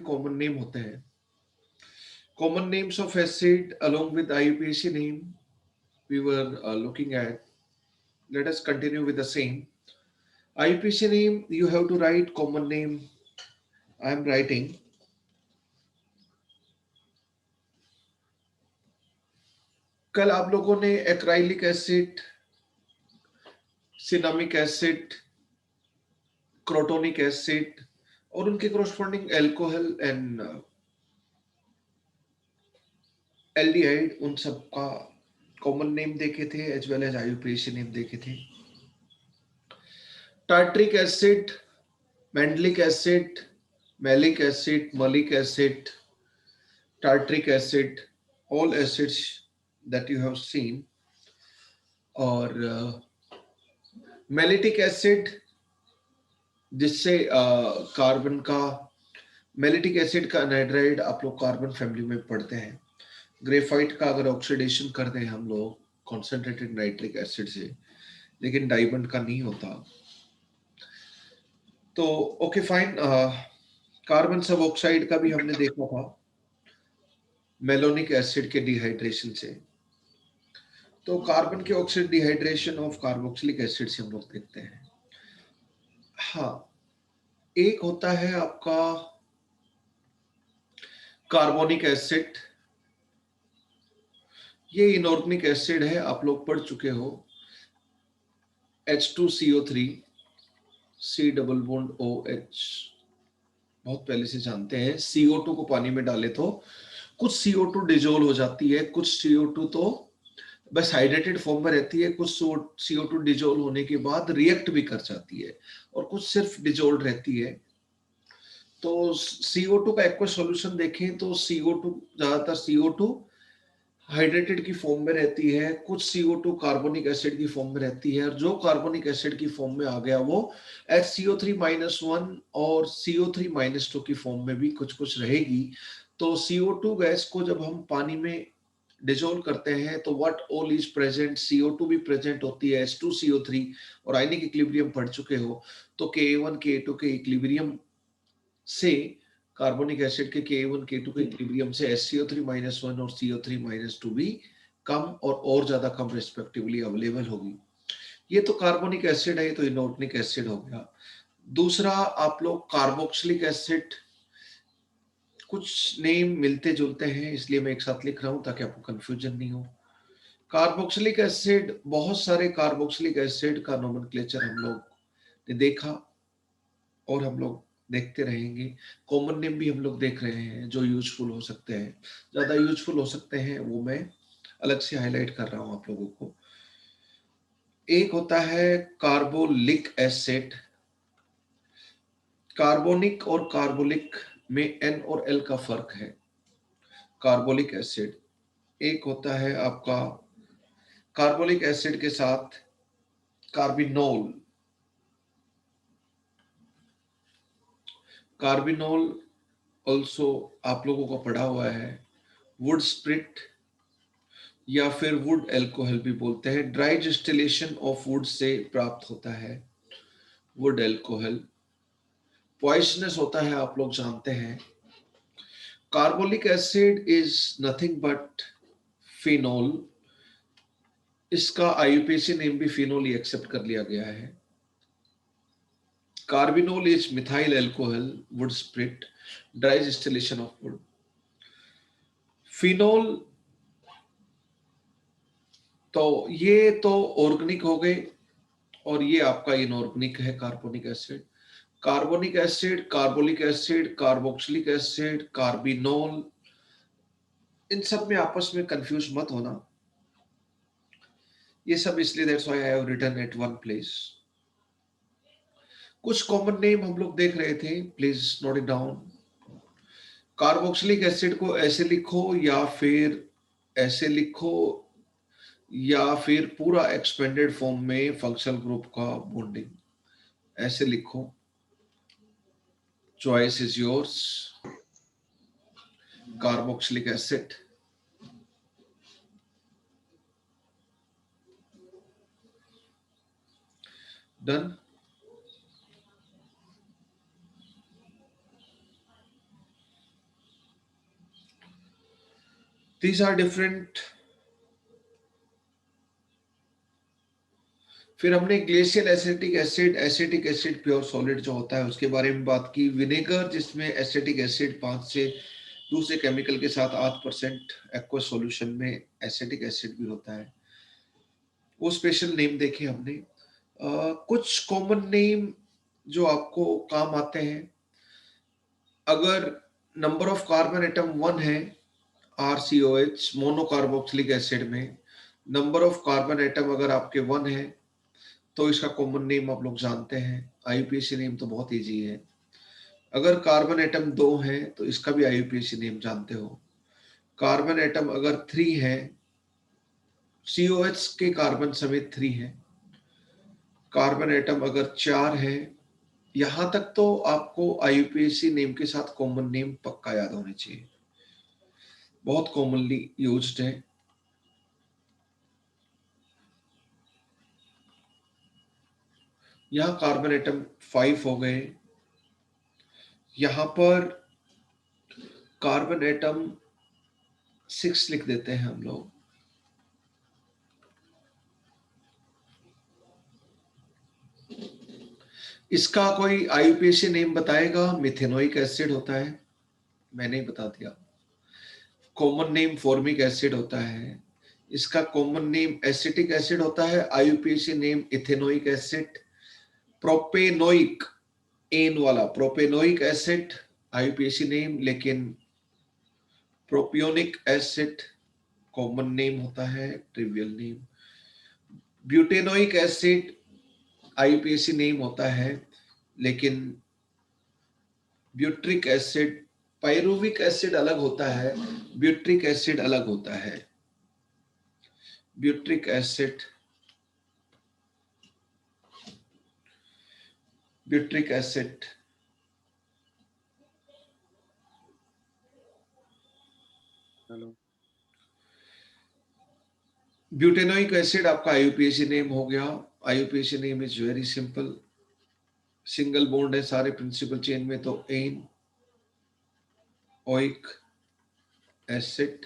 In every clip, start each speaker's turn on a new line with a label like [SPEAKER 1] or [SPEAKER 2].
[SPEAKER 1] Common name होते हैं. Common names of acid along with IUPAC name we were looking at. Let us continue with the same. IUPAC name, you have to write common name. I am writing. कल आप लोगों ने acrylic acid, cinnamic acid, crotonic acid और उनके corresponding alcohol and aldehyde, उन सब का common name देखे थे as well as IUPAC name देखे थे. Tartaric acid, mandelic acid, malic acid, malic acid, tartric acid, all acids that you have seen. और मैलिटिक एसिड, जिससे कार्बन का, मैलिटिक एसिड का अनहाइड्राइड आप लोग कार्बन फैमिली में पढ़ते हैं. ग्रेफाइट का अगर ऑक्सीडेशन कर दें हम लोग कॉन्सेंट्रेटेड नाइट्रिक एसिड से, लेकिन डायमंड का नहीं होता. तो ओके फाइन. कार्बन सब ऑक्साइड का भी हमने देखा था मेलोनिक एसिड के डिहाइड्रेशन से. तो कार्बन के oxide dehydration of carboxylic acid से हम लोग देखते हैं. हाँ, एक होता है आपका कार्बोनिक एसिड. ये इनऑर्गेनिक एसिड है, आप लोग पढ़ चुके हो. H2CO3 C double bond OH, बहुत पहले से जानते हैं. CO2 को पानी में डाले तो कुछ CO2 डिजोल्व हो जाती है, कुछ CO2 तो बस हाइड्रेटेड फॉर्म में रहती है, कुछ CO2 डिजोल्व होने के बाद रिएक्ट भी कर जाती है, और कुछ सिर्फ डिजोल्व रहती है. तो CO2 का एक्वस सॉल्यूशन देखें तो CO2, ज्यादातर CO2 हाइड्रेटेड की फॉर्म में रहती है, कुछ CO2 कार्बोनिक एसिड की फॉर्म में रहती है, और जो कार्बोनिक एसिड की फॉर्म में आ गया वो HCO3-1 और CO3-2 की फॉर्म में भी कुछ कुछ रहेगी. तो CO2 गैस को जब हम पानी में डिजोल्व करते हैं तो what all is present, CO2 भी प्रेजेंट होती है, H2CO3, और आयनिक इक्विलिब्रियम पढ़ चुके हो. तो Ka1 Ka2 के इक्विलिब्रियम से, कार्बोनिक एसिड के Ka1 Ka2 के इक्विलिब्रियम से HCO3-1 और CO3-2 भी कम और ज्यादा कम रिस्पेक्टिवली अवेलेबल होगी. ये तो कार्बोनिक एसिड है, ये तो इनऑर्गेनिक एसिड हो गया. दूसरा आप लोग कार्बोक्सिलिक एसिड, कुछ नेम मिलते जुलते हैं इसलिए मैं एक साथ लिख रहा हूं ताकि आपको कंफ्यूजन नहीं हो. कार्बोक्सिलिक एसिड, बहुत सारे कार्बोक्सिलिक एसिड का नोमेनक्लेचर हम लोग ने देखा और हम लोग देखते रहेंगे. कॉमन नेम भी हम लोग देख रहे हैं जो यूजफुल हो सकते हैं, ज्यादा यूजफुल हो सकते हैं, वो मैं अलग से हाईलाइट कर रहा हूं आप लोगों को. एक होता है कार्बोलिक एसिड. कार्बोनिक और कार्बोलिक में N और L का फर्क है. कार्बोलिक एसिड एक होता है आपका, कार्बोलिक एसिड के साथ कार्बिनोल. कार्बिनोल ऑल्सो आप लोगों को पढ़ा हुआ है. वुड स्प्रिट या फिर वुड एल्कोहल भी बोलते हैं. Dry distillation of would say प्राप्त होता है वुड एल्कोहल. पॉइजनस होता है, आप लोग जानते हैं. Carbolic acid is nothing but phenol. इसका आईयूपीएसी नेम भी फिनोल ही एक्सेप्ट कर लिया गया है. Carbinol is methyl alcohol, would spirit, dry distillation of would. Phenol, तो ये तो ऑर्गेनिक हो गए और ये आपका इनऑर्गेनिक है carbonic acid. Carbonic acid, carbolic acid, carboxylic acid, carbinol, इन सब में आपस में कंफ्यूज मत होना. ये सब इसलिए that's why I have written at one place. कुछ कॉमन नेम हम लोग देख रहे थे, please note it down. Carboxylic acid को ऐसे लिखो या फिर ऐसे लिखो, या फिर पूरा एक्सपेंडेड फॉर्म में फंक्शनल ग्रुप का बॉन्डिंग ऐसे लिखो. Choice is yours. Carboxylic acid, done. These are different. फिर हमने glacial acetic acid pure solid जो होता है उसके बारे में बात की। विनेगर जिसमें एसिटिक एसिड 5 से दूसरे केमिकल के साथ 8% एक्वस सॉल्यूशन में एसिटिक एसिड भी होता है, वो स्पेशल नेम देखे हमने। कुछ कॉमन नेम जो आपको काम आते हैं, अगर नंबर ऑफ कार्बन एटम 1 है RCOH मोनोकार्बोक्सिलिक एसिड में, नंबर ऑफ कार्बन एटम अगर आपके 1 है तो इसका कॉमन नेम आप लोग जानते हैं। IUPAC नेम तो बहुत इजी है। अगर कार्बन एटम 2 है तो इसका भी IUPAC नेम जानते हो। कार्बन एटम अगर 3 है, COH के कार्बन समेत 3 है। कार्बन एटम अगर 4 है, यहां तक तो आपको IUPAC नेम के साथ कॉमन नेम पक्का याद होने चाहिए, बहुत कॉमनली यूज्ड है। यहां कार्बन एटम 5 हो गए, यहां पर कार्बन एटम 6 लिख देते हैं हम लोग। इसका कोई IUPAC नेम बताएगा? मिथेनोइक एसिड होता है, मैंने ही बता दिया। कॉमन नेम फॉर्मिक एसिड होता है, इसका कॉमन नेम एसिटिक एसिड होता है। IUPAC name ethanoic acid. Propanoic, n वाला प्रोपेनोइक एसिड IUPAC नेम, लेकिन प्रोपियोनिक एसिड कॉमन नेम होता है, trivial name. Butanoic acid IUPAC name होता है, लेकिन ब्यूट्रिक एसिड, पायरुविक एसिड अलग होता है, ब्यूट्रिक एसिड अलग होता है। Butyric acid, butyric acid,
[SPEAKER 2] hello,
[SPEAKER 1] butanoic acid आपका IUPAC नेम हो गया। IUPAC name is very simple, single bond है सारे प्रिंसिपल चेन में, तो एन ओइक एसिड।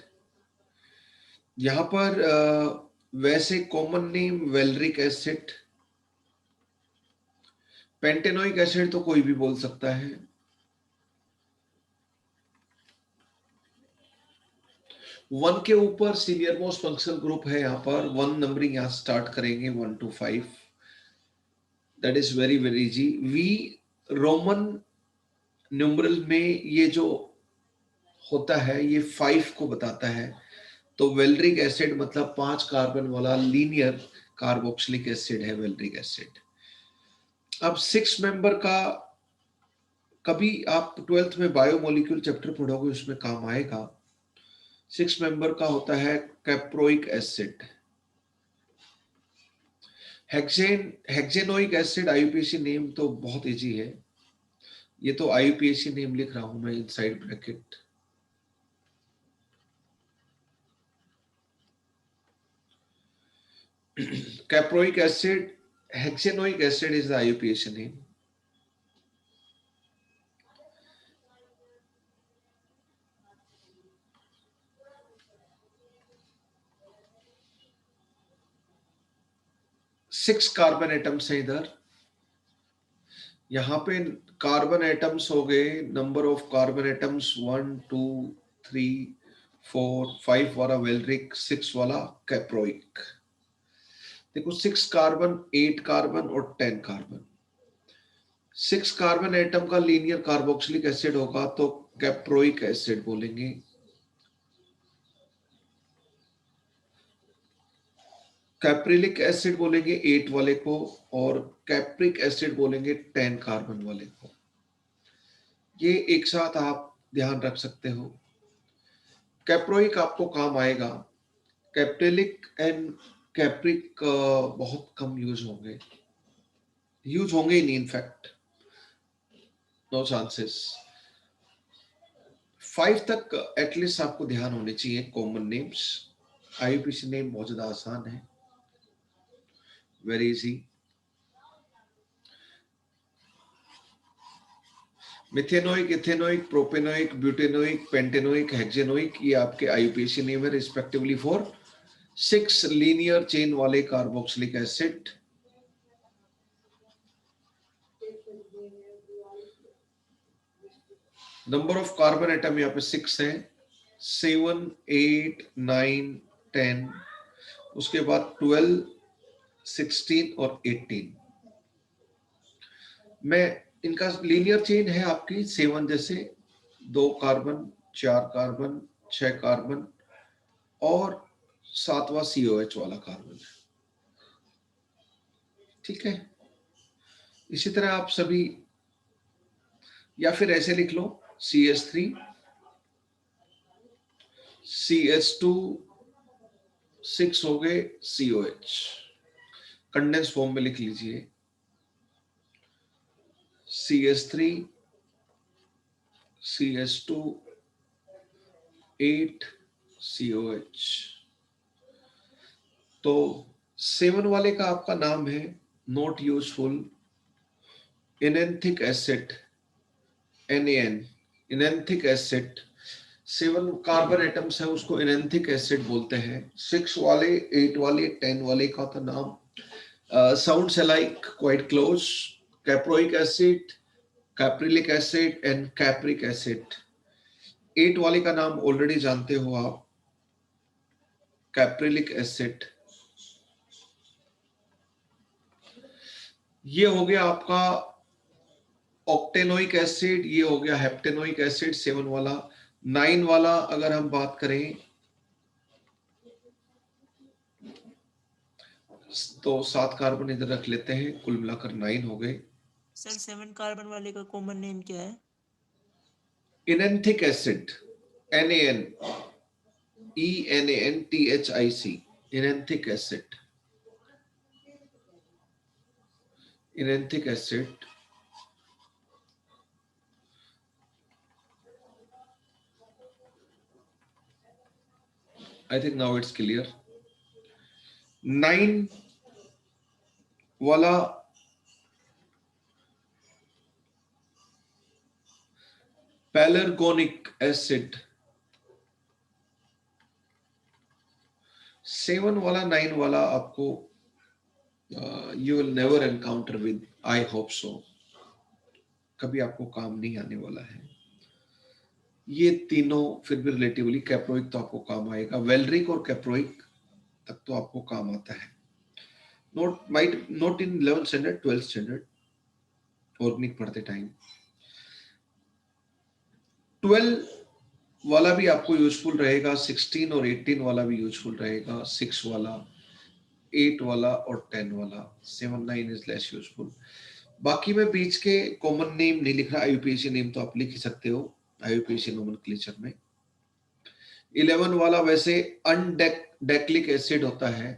[SPEAKER 1] यहां पर वैसे common name valeric acid. Pentanoic acid तो कोई भी बोल सकता है। वन के ऊपर सीनियर मोस्ट फंक्शनल ग्रुप है, यहां पर वन नंबरिंग यहां स्टार्ट करेंगे 1 to 5, that is very very easy. We Roman numeral में ये जो होता है ये 5 को बताता है, तो वेलरिक एसिड मतलब 5 कार्बन वाला लीनियर कार्बोक्सिलिक एसिड है वेलरिक एसिड। अब 6 मेंबर का कभी आप 12th में बायोमोलिक्यूल चैप्टर पढ़ोगे, उसमें काम आएगा। 6 मेंबर का होता है caproic acid. Hexanoic acid IUPAC name तो बहुत इजी है, ये तो IUPAC नेम लिख रहा हूं मैं inside bracket. Caproic acid, hexanoic acid is the IUPAC name. Six carbon atoms है इधर, यहां पे कार्बन एटम्स हो गए, नंबर ऑफ कार्बन एटम्स 1 2 3 4 5 वाला वेलरिक, 6 वाला कैप्रोइक। देखो 6 कार्बन, 8 कार्बन और 10 कार्बन। 6 कार्बन एटम का लीनियर कार्बोक्सिलिक एसिड होगा तो कैप्रोइक एसिड बोलेंगे। कैप्रिलिक एसिड बोलेंगे 8 वाले को, और कैप्रिक एसिड बोलेंगे 10 कार्बन वाले को। ये एक साथ आप ध्यान रख सकते हो। कैप्रोइक आपको काम आएगा। कैप्रिलिक एंड कैप्रिक बहुत कम यूज होंगे ही नहीं, इनफैक्ट नो चांसेस। 5 तक एटलीस्ट आपको ध्यान होने चाहिए कॉमन नेम्स। IUPAC नेम बहुत ज्यादा आसान है, very easy. Methanoic, ethanoic, propanoic, butanoic, pentanoic, hexanoic, ये आपके आईयूपीएसी नेम है रिस्पेक्टिवली फॉर 6 लीनियर चेन वाले carboxylic acid. Number of carbon atom यहाँ पे 6 है, 7, 8, 9, 10, उसके बाद 12, 16 और 18 में इनका लीनियर चेन है आपकी 7 जैसे 2 कार्बन, 4 कार्बन, 6 कार्बन और 7वां COH वाला कार्बन है। ठीक है, इसी तरह आप सभी, या फिर ऐसे लिख लो CH3, CH2, 6 हो गए COH, कंडेंस फॉर्म में लिख लीजिए CH3, CH2, 8 COH। तो 7 वाले का आपका नाम है not useful, enanthic acid, NaN, enanthic acid. 7 carbon atoms है उसको इनैंथिक एसिड बोलते हैं। 6 वाले, 8 वाले, 10 वाले का तो नाम sounds alike, quite close, caproic acid, caprylic acid and capric acid। 8 वाले का नाम ऑलरेडी जानते हो आप, कैप्रिलिक एसिड। ये हो गया आपका ऑक्टेनोइक एसिड, ये हो गया हेप्टेनोइक एसिड 7 वाला। 9 वाला अगर हम बात करें तो 7 कार्बन इधर रख लेते हैं, कुल मिलाकर 9 हो गए।
[SPEAKER 3] सर 7 कार्बन वाले का कॉमन नेम क्या है?
[SPEAKER 1] Enanthic acid, NaN, ENANTHIC, enanthic acid. Enanthic acid I think now it's clear। 9 वाला पेलरगोनिक एसिड, 7 वाला 9 वाला आपको you will never encounter with, I hope so, कभी आपको काम नहीं आने वाला है। ये तीनों फिर भी रिलेटिवली, कैप्रोइक तो आपको काम आएगा, वेलरिक और कैप्रोइक तक तो आपको काम आता है। नोट इन 11th standard, 12th standard, organic पढ़ते टाइम। 12 वाला भी आपको यूजफुल रहेगा, 16 और 18 वाला भी यूजफुल रहेगा, 6 वाला, 8 वाला और 10 वाला। 7, 9 इज लेस यूजफुल। बाकी में बीच के कॉमन नेम नहीं लिख रहा, आईयूपीएसी नेम तो आप लिख ही सकते हो आईयूपीएसी नोमेनक्लेचर में। 11 वाला वैसे अनडेक्लिक एसिड होता है,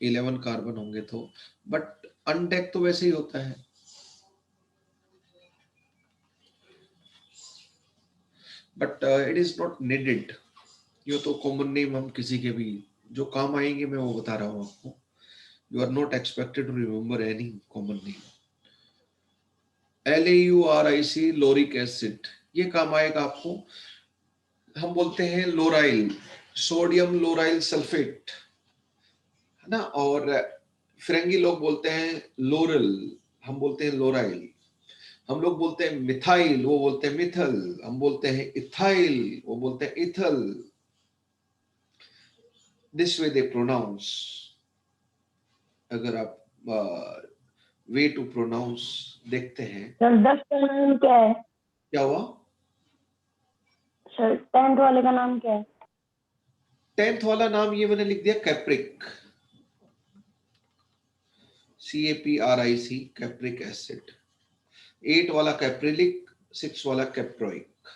[SPEAKER 1] 11 कार्बन होंगे तो, बट अनडेक तो वैसे ही होता है। But it is not needed. ये तो कॉमन नेम हम किसी के भी जो काम आएंगे मैं वो बता रहा हूँ आपको। You are not expected to remember any common name. LAURIC, lauric acid, ये काम आएगा आपको। हम बोलते हैं लोराइल, सोडियम लोराइल सल्फेट, है ना। और फिरंगी लोग बोलते हैं लोरल, हम बोलते हैं लोराइल। हम लोग बोलते हैं मिथाइल, वो बोलते हैं मिथल। हम बोलते हैं इथाइल, वो बोलते हैं इथल। This way they pronounce. अगर आप वे टू प्रोनाउंस देखते हैं।
[SPEAKER 4] सर 10 का नाम क्या है?
[SPEAKER 1] क्या हुआ
[SPEAKER 4] सर 10th वाले का नाम क्या है?
[SPEAKER 1] 10th वाला नाम ये मैंने लिख दिया कैप्रिक, CAPRIC, कैप्रिक एसिड। 8 वाला कैप्रिलिक, 6 वाला कैप्रोइक।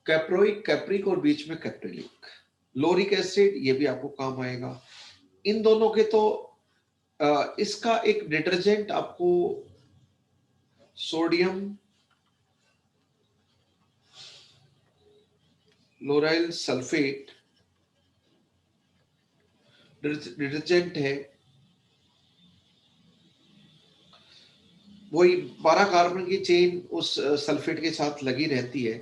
[SPEAKER 1] कैप्रोइक, कैप्रिक और बीच में कैप्रिलिक। लोरिक एसिड, ये भी आपको काम आएगा। इन दोनों के तो इसका एक डिटर्जेंट आपको सोडियम लोराइल सल्फेट डिटर्जेंट है, वही 12 कार्बन की चेन उस सल्फेट के साथ लगी रहती है,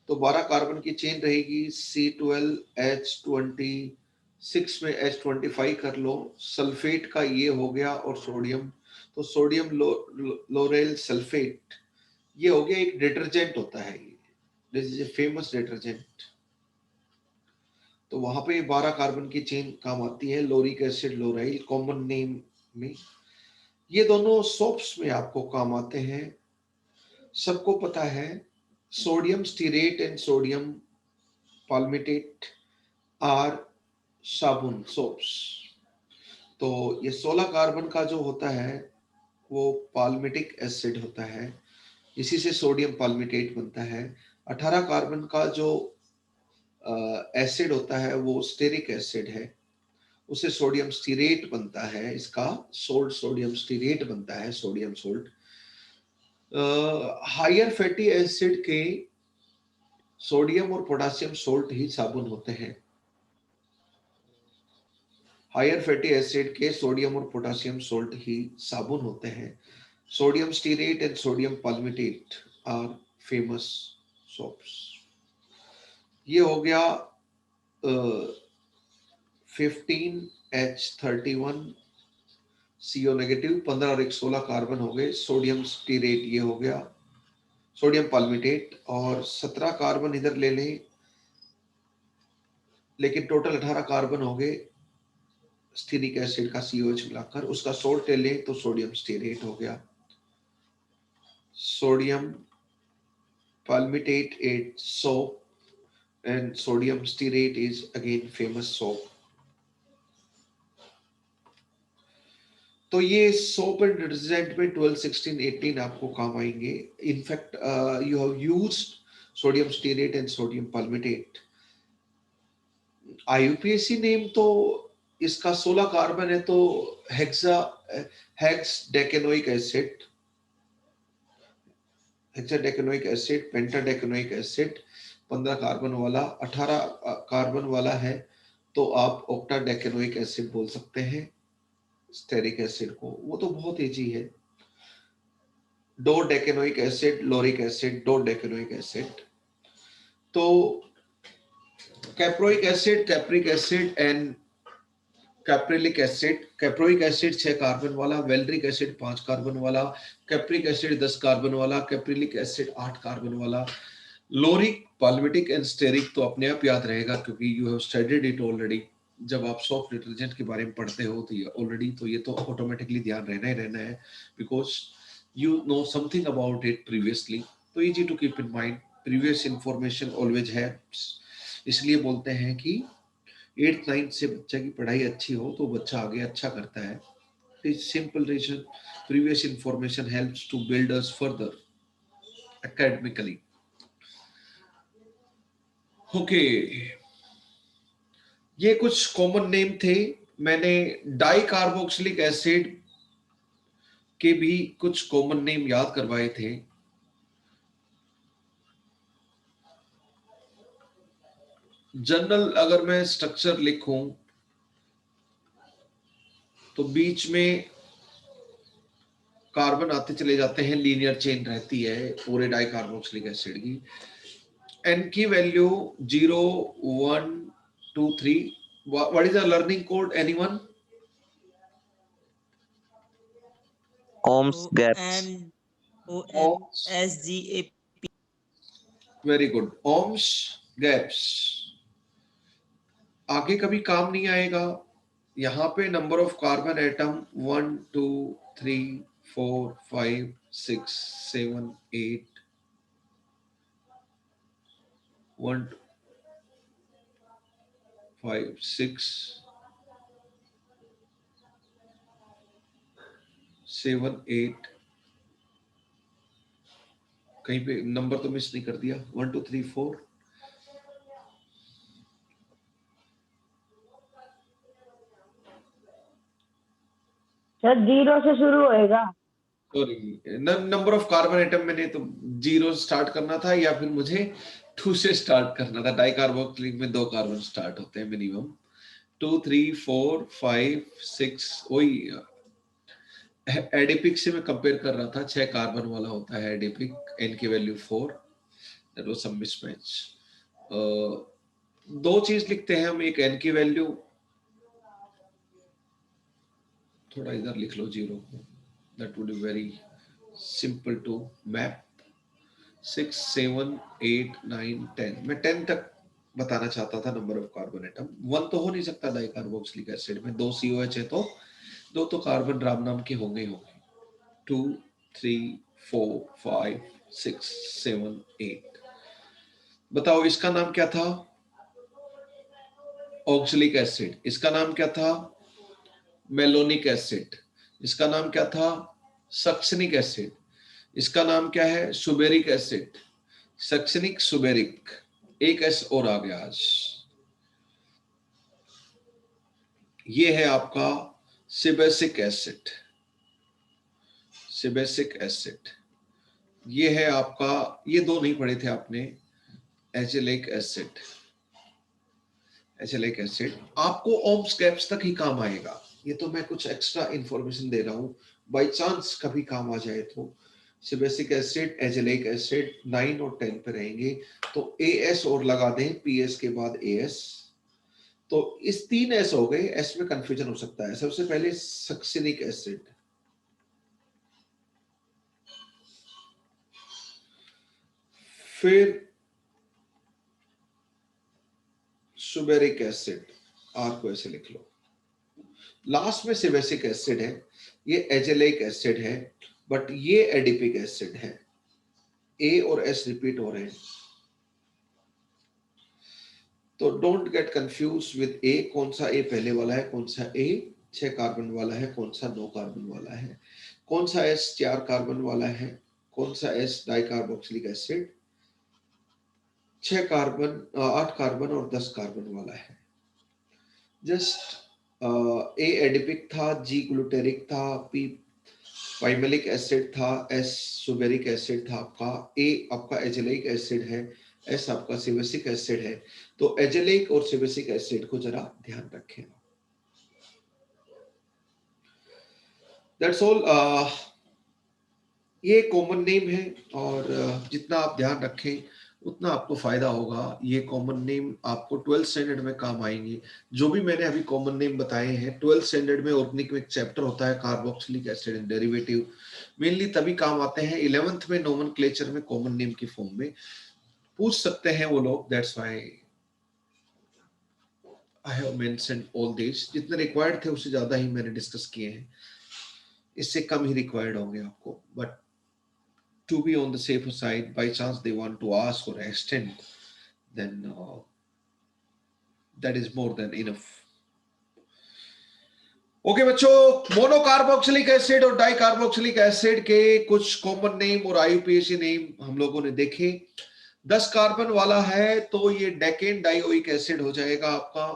[SPEAKER 1] तो 12 कार्बन की चेन रहेगी C12H26 में H25 कर लो, सल्फेट का ये हो गया और सोडियम, तो सोडियम लोरेल सल्फेट ये हो गया, एक डिटर्जेंट होता है ये, this is a famous detergent. तो वहां पे 12 कार्बन की चेन काम आती है, लोरिक एसिड लोराइल कॉमन नेम में। ये दोनों सोप्स में आपको काम आते हैं। सबको पता है sodium stearate and sodium palmitate are साबुन सोप्स। तो ये 16 कार्बन का जो होता है वो पाल्मिटिक एसिड होता है, इसी से सोडियम पाल्मिटेट बनता है। 18 कार्बन का जो एसिड होता है वो स्टेरिक एसिड है, उसे सोडियम स्टीरेट बनता है, इसका सोल्ट सोडियम स्टीरेट बनता है, sodium salt. Higher fatty acid के सोडियम और पोटेशियम सोल्ट ही साबुन होते हैं। हायर फैटी एसिड के सोडियम और पोटेशियम सोल्ट ही साबुन होते हैं। Sodium stearate and sodium palmitate are famous soaps. ये हो गया 15H31 CO नेगेटिव, 15 और 16 कार्बन हो गए। सोडियम स्टीरेट ये हो गया, सोडियम पाल्मिटेट, और 17 कार्बन इधर ले लें, लेकिन टोटल 18 कार्बन हो गए स्टीरिक एसिड का COH मिलाकर, उसका सोल्ट ले लें तो सोडियम स्टीरेट हो गया। Sodium palmitate is soap and sodium stearate is again famous soap. तो ये सोप एंड डिटर्जेंट में 12, 16, 18 आपको काम आएंगे। In fact you have used sodium stearate and sodium palmitate. IUPAC name तो इसका 16 कार्बन है, तो हेक्साडेकेनोइक एसिड, हेक्साडेकेनोइक एसिड, पेंटाडेकेनोइक एसिड 15 कार्बन वाला, 18 कार्बन वाला है तो आप ऑक्टाडेकेनोइक एसिड बोल सकते हैं स्टेरिक एसिड को, वो तो बहुत इजी है। Dodecanoic acid, lauric acid, dodecanoic acid. तो caproic acid, capric acid and caprylic acid. Caproic acid 6 carbon वाला, वेलरिक एसिड 5 कार्बन वाला, कैप्रिक एसिड 10 कार्बन वाला, कैप्रिलिक एसिड 8 कार्बन वाला। लोरिक, पाल्मिटिक एंड स्टेरिक तो अपने आप याद रहेगा क्योंकि you have studied it already. जब आप सॉफ्ट डिटर्जेंट के बारे में पढ़ते हो तो ये ऑलरेडी, तो ये तो ऑटोमेटिकली ध्यान रहना ही रहना है, because you know something about it previously. तो easy to keep in mind, previous information always helps. इसलिए बोलते हैं कि 8th 9th से बच्चे की पढ़ाई अच्छी हो तो बच्चा आगे अच्छा करता है। Simple reason, previous information helps to build us further academically. Okay, ये कुछ कॉमन नेम थे। मैंने डाई कार्बोक्सिलिक एसिड के भी कुछ कॉमन नेम याद करवाए थे। जनरल अगर मैं स्ट्रक्चर लिखूं तो बीच में कार्बन आते चले जाते हैं, लीनियर चेन रहती है पूरे डाई कार्बोक्सिलिक एसिड की। एन की value 0, 1, 2, 3। What is the learning code, anyone?
[SPEAKER 2] Ohm's gaps.
[SPEAKER 3] OMSGAP।
[SPEAKER 1] Very good, Ohm's gaps. आगे कभी काम नहीं आएगा। यहाँ पे नंबर ऑफ कार्बन एटम 1, 2, 3, 4, 5, 6, 7, 8, 1, 5, 6, 7, 8, कहीं पे नंबर तो मिस नहीं कर दिया? 1, 2, 3, 4,
[SPEAKER 4] सर 0 से शुरू होएगा।
[SPEAKER 1] Sorry, number of carbon atom मैंने तो 0 स्टार्ट करना था या फिर मुझे 2 से स्टार्ट करना था। डाइकार्बोक्सिलिक में 2 कार्बन स्टार्ट होते हैं मिनिमम। 2, 3, 4, 5, 6, वही एडिपिक से मैं कंपेयर कर रहा था, 6 कार्बन वाला होता है एडिपिक, एन की value 4, that was some mismatch. दो चीज लिखते हैं हम, एक एन की वैल्यू, थोड़ा इधर लिख लो 0 को, that would be very simple to map. 6 7 8 9 10, मैं 10 तक बताना चाहता था नंबर ऑफ कार्बन एटम। 1 तो हो नहीं सकता डाइकार्बोक्सिलिक एसिड में, 2 COH है तो 2 तो कार्बन राम नाम के होंगे ही होंगे। 2 3 4 5 6 7 8। बताओ इसका नाम क्या था? Oxalic acid. इसका नाम क्या था? Malonic acid. इसका नाम क्या था? सक्सनिक एसिड। इसका नाम क्या है? सुबेरिक एसिड। सक्सनिक, सुबेरिक, एक एस और आ गया आज। ये है आपका सिबेसिक एसिड। सिबेसिक एसिड ये है आपका, ये दो नहीं पढ़े थे आपने, एजिलिक एसिड। एजिलिक एसिड आपको ओम्स गैप्स तक ही काम आएगा, ये तो मैं कुछ एक्स्ट्रा इंफॉर्मेशन दे रहा हूं, बाय चांस कभी काम आ जाए तो। सिबेसिक एसिड, एजिलिक एसिड 9 और 10 पे रहेंगे, तो एएस और लगा दें, पीएस के बाद एएस, तो इस 3 एस हो गए, एस में कंफ्यूजन हो सकता है। सबसे पहले सक्सिनिक एसिड, फिर सुबेरिक एसिड, आर को ऐसे लिख लो, लास्ट में सिबेसिक एसिड है। ये एजेलिक एसिड है, बट ये एडिपिक एसिड है। ए और एस रिपीट हो रहे हैं, तो डोंट गेट कंफ्यूज विद ए, कौन सा ए पहले वाला है, कौन सा ए 6 कार्बन वाला है, कौन सा 9 कार्बन वाला है, कौन सा एस 4 कार्बन वाला है, कौन सा S dicarboxylic acid 6 carbon 8 carbon और 10 कार्बन वाला है। जस्ट ए एडिपिक था, जी ग्लूटेरिक था, पी पाइमेलिक एसिड था, एस सुबेरिक एसिड था आपका, ए आपका एजेलिक एसिड है, एस आपका सिबेसिक एसिड है। तो एजेलिक और सिबेसिक एसिड को जरा ध्यान रखें। That's all. ये कॉमन नेम है, और जितना आप ध्यान रखें उतना आपको फायदा होगा। ये कॉमन नेम आपको 12th स्टैंडर्ड में काम आएंगे। जो भी मैंने अभी कॉमन नेम बताए हैं 12th स्टैंडर्ड में ऑर्गेनिक में एक चैप्टर होता है carboxylic acid and derivative, mainly तभी काम आते हैं। 11th में नोमेनक्लेचर में कॉमन नेम की फॉर्म में पूछ सकते हैं वो लोग, that's why I have mentioned all this. जितने रिक्वायर्ड थे उससे ज्यादा ही मैंने डिस्कस किए हैं, इससे कम ही रिक्वायर्ड होंगे आपको, but to be on the safer side, by chance they want to ask or extend, then that is more than enough. Okay बच्चों, मोनोकार्बोक्सिलिक एसिड और डाइकार्बोक्सिलिक एसिड के कुछ कॉमन नेम और आईयूपीएसी नेम हम लोगों ने देखे। 10 कार्बन वाला है तो ये डेकेन डाइओइक एसिड हो जाएगा आपका।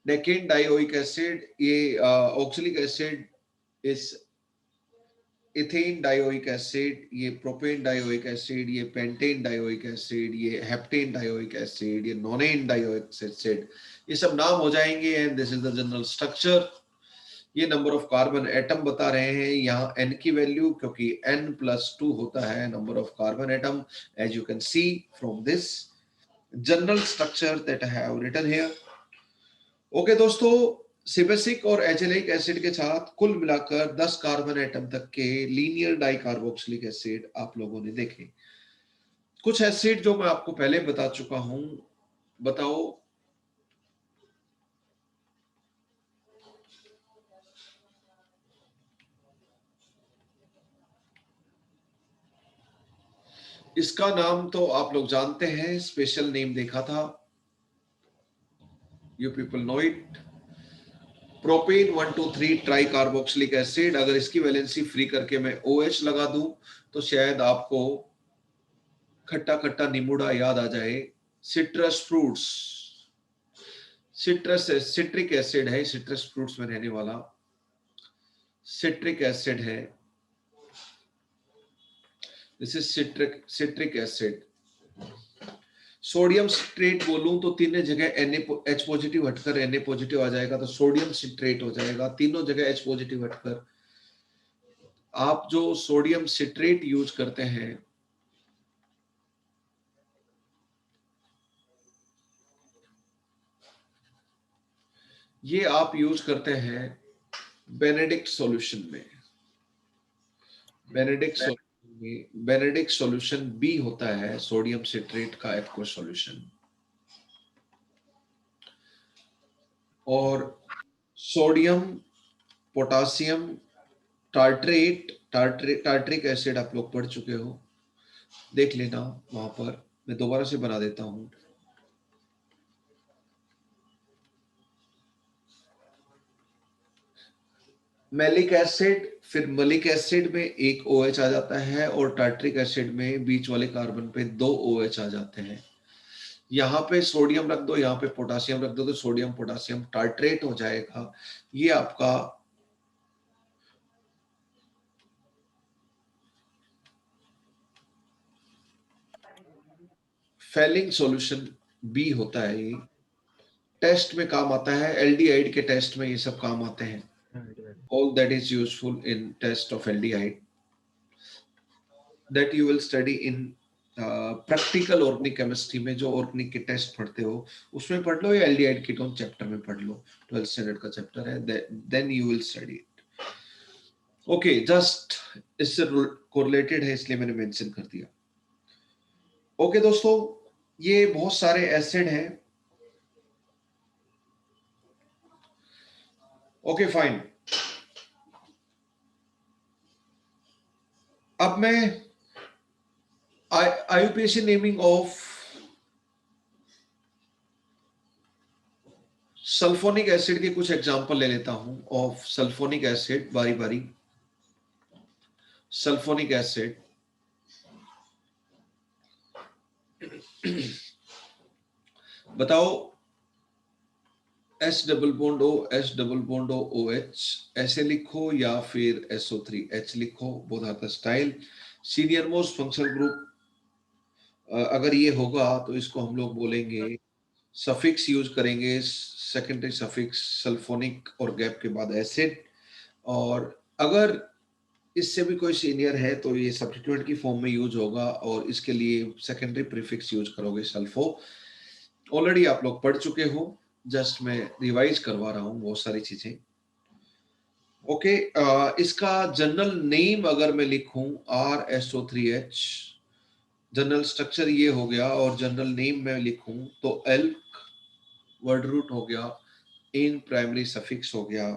[SPEAKER 1] डेकेन डाइओइक एसिड, ये ऑक्सिलिक एसिड इस इथेन डाइओइक एसिड, ये प्रोपेन डाइओइक एसिड, ये पेंटेन डाइओइक एसिड, ये हेप्टेन डाइओइक एसिड, ये नोनेन डाइओइक एसिड, ये सब नाम हो जाएंगे। And this is the general structure. ये नंबर ऑफ कार्बन एटम बता रहे हैं, यहाँ n की वैल्यू, क्योंकि n+2 होता है number of carbon atom, as you can see from this general structure that I have written here. Okay दोस्तों, सिबेसिक और एजेलिक एसिड के साथ कुल मिलाकर 10 कार्बन एटम तक के लीनियर डाइकार्बोक्सिलिक एसिड आप लोगों ने देखे। कुछ एसिड जो मैं आपको पहले बता चुका हूं, बताओ इसका नाम तो आप लोग जानते हैं, स्पेशल नेम देखा था, you people know it, propane 1,2,3 try carboxylic acid. अगर इसकी वैलेंसी फ्री करके मैं OH लगा दूं तो शायद आपको खट्टा खट्टा नींबूड़ा याद आ जाए। Citrus fruits, citrus citric acid है, सिट्रस फ्रूट्स में रहने वाला सिट्रिक एसिड है। This is citric acid. Sodium citrate बोलूं तो तीनों जगह H पॉजिटिव हटकर Na पॉजिटिव आ जाएगा, तो सोडियम सिट्रेट हो जाएगा। तीनों जगह H पॉजिटिव हटकर आप जो सोडियम सिट्रेट यूज करते हैं, ये आप यूज करते हैं बेनेडिक्ट सॉल्यूशन में। बेनेडिक्ट सॉल्यूशन बी होता है सोडियम सिट्रेट का एक्वस सॉल्यूशन। और सोडियम पोटासियम टार्ट्रिक एसिड आप लोग पढ़ चुके हो, देख लेना वहां पर, मैं दोबारा से बना देता हूं। मैलिक एसिड, फिर मलिक एसिड में एक OH आ जाता है, और टार्ट्रिक एसिड में बीच वाले कार्बन पे 2 OH आ जाते हैं। यहाँ पे सोडियम रख दो, यहाँ पे पोटासियम रख दो, तो सोडियम पोटासियम टार्ट्रेट हो जाएगा। ये आपका फेलिंग सॉल्यूशन बी होता है। ये टेस्ट में काम आता है, एल्डिहाइड के टेस्ट में ये सब काम आते हैं। All that is useful in test of aldehyde that you will study in practical organic chemistry में जो organic के टेस्ट पढ़ते हो उसमें पढ़ लो, या aldehyde कीटोन चैप्टर में पढ़ लो, 12th स्टैंडर्ड का चैप्टर है, then you will study it. Okay, just इससे correlated है इसलिए मैंने मेंशन कर दिया। Okay दोस्तों, ये बहुत सारे एसिड हैं। Okay fine, अब मैं IUPAC naming of sulphonic acid के कुछ एग्जांपल ले लेता हूं, ऑफ सल्फोनिक एसिड बारी बारी। सल्फोनिक एसिड, बताओ S double bond O, S double bond O, OH ऐसे लिखो या फिर SO3H लिखो, both are the style. Senior most functional group अगर ये होगा तो इसको हम लोग बोलेंगे, सफिक्स यूज करेंगे, सेकेंडरी सफिक्स सल्फोनिक और गैप के बाद एसिड। और अगर इससे भी कोई सीनियर है तो ये सब्स्टिट्यूएंट की फॉर्म में यूज होगा, और इसके लिए सेकेंडरी प्रीफिक्स यूज करोगे सल्फो। ऑलरेडी आप लोग पढ़ चुके हो, जस्ट मैं रिवाइज करवा रहा हूँ बहुत सारी चीजें। ओके, इसका जनरल नेम अगर मैं लिखूं RSO3H, जनरल स्ट्रक्चर ये हो गया, और जनरल नेम मैं लिखूं तो एल्क वर्ड रूट हो गया, इन प्राइमरी सफिक्स हो गया,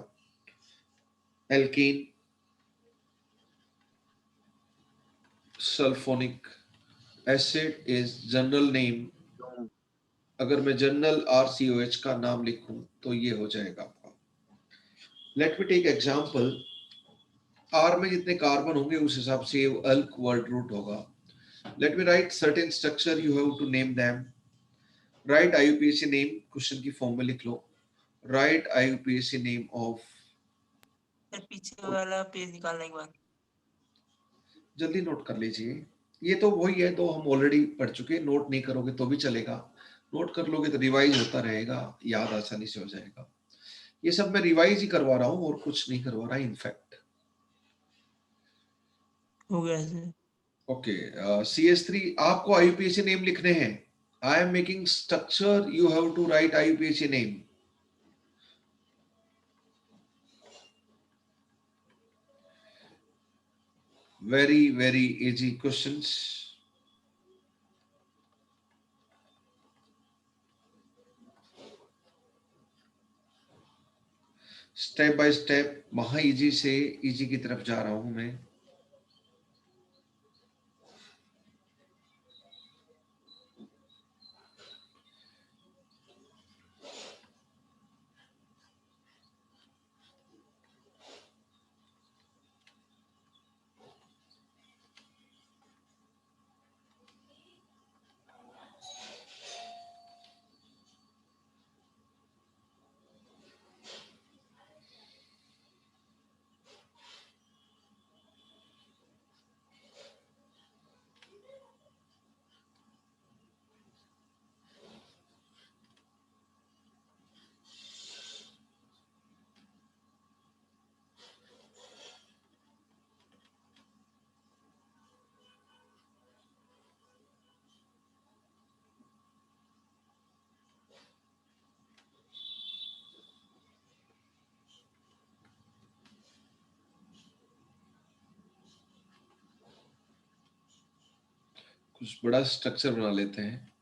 [SPEAKER 1] alkene sulphonic acid is general name. अगर मैं जनरल RCOH का नाम लिखूं तो ये हो जाएगा आपका। Let me take example, R में जितने कार्बन होंगे उस हिसाब से अल्क वर्ड रूट होगा। Let me write certain structure, you have to name them. Write IUPAC name, question की फॉर्म में लिख लो, write IUPAC name of.
[SPEAKER 3] Sir पीछे वाला पेज निकालने के बाद
[SPEAKER 1] जल्दी नोट कर लीजिए, ये तो वही है तो हम ऑलरेडी पढ़ चुके, नोट नहीं करोगे तो भी चलेगा, नोट कर लोगे तो रिवाइज होता रहेगा, याद आसानी से हो जाएगा। ये सब मैं रिवाइज ही करवा रहा हूँ और कुछ नहीं करवा रहा इनफैक्ट।
[SPEAKER 3] हो गया सर।
[SPEAKER 1] ओके, CS3 आपको IUPAC नेम लिखने हैं। I am making structure, you have to write IUPAC name. very easy questions। Step by step महा इजी से इजी की तरफ जा रहा हूं मैं। कुछ बड़ा स्ट्रक्चर बना लेते हैं।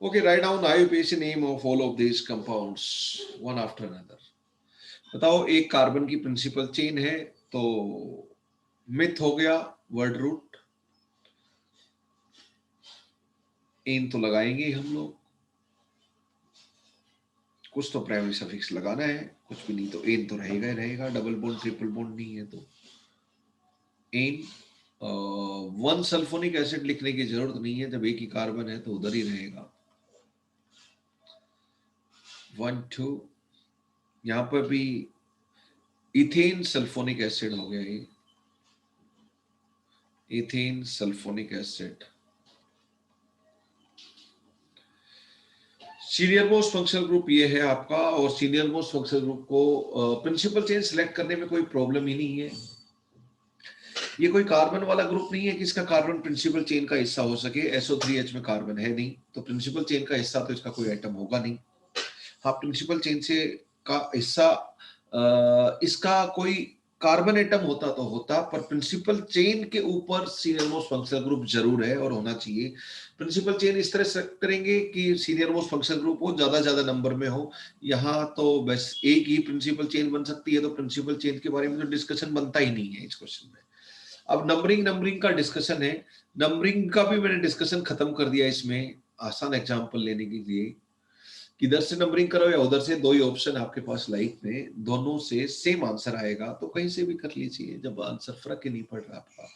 [SPEAKER 1] Okay, write down IUPAC name of all of this compounds one after another. बताओ, एक कार्बन की प्रिंसिपल चेन है, तो मिथ हो गया, वर्ड रूट, एन तो लगाएंगे हम लोग, कुछ तो प्राइमरी सफिक्स लगाना है, कुछ भी नहीं तो एन तो रहेगा ही रहेगा, डबल बॉन्ड ट्रिपल बॉन्ड नहीं है तो एन। 1 सल्फोनिक एसिड लिखने की जरूरत नहीं है, जब एक ही कार्बन है तो उधर ही रहेगा। 1 2, यहां पर भी इथेन सल्फोनिक एसिड हो गया, ये ethane sulphonic acid. Senior most functional group ये है आपका, और सीनियर मोस्ट फंक्शनल ग्रुप को प्रिंसिपल चेन सिलेक्ट करने में कोई प्रॉब्लम ही नहीं है। ये कोई कार्बन वाला ग्रुप नहीं है कि इसका कार्बन प्रिंसिपल चेन का हिस्सा हो सके। SO3H में कार्बन है नहीं, तो प्रिंसिपल चेन का हिस्सा तो इसका कोई एटम होगा नहीं। हाँ, प्रिंसिपल चेन से का हिस्सा इसका कोई कार्बन एटम होता तो होता, पर प्रिंसिपल चेन के ऊपर सीनियर मोस्ट फंक्शनल ग्रुप जरूर है और होना चाहिए। प्रिंसिपल चेन इस तरह से करेंगे कि सीनियर मोस्ट फंक्शनल ग्रुप हो, ज्यादा नंबर में हो। यहाँ तो बस एक ही प्रिंसिपल चेन बन सकती है, तो प्रिंसिपल चेन के बारे में तो डिस्कशन बनता ही नहीं है इस क्वेश्चन में। अब नंबरिंग का डिस्कशन है। नंबरिंग का भी मैंने डिस्कशन खत्म कर दिया इसमें, आसान एग्जांपल लेने के लिए। किधर से नंबरिंग करो या उधर से, दो ही ऑप्शन आपके पास लाइफ में, दोनों से सेम आंसर आएगा, तो कहीं से भी कर लीजिए जब आंसर फर्क ही नहीं पड़ रहा आपका।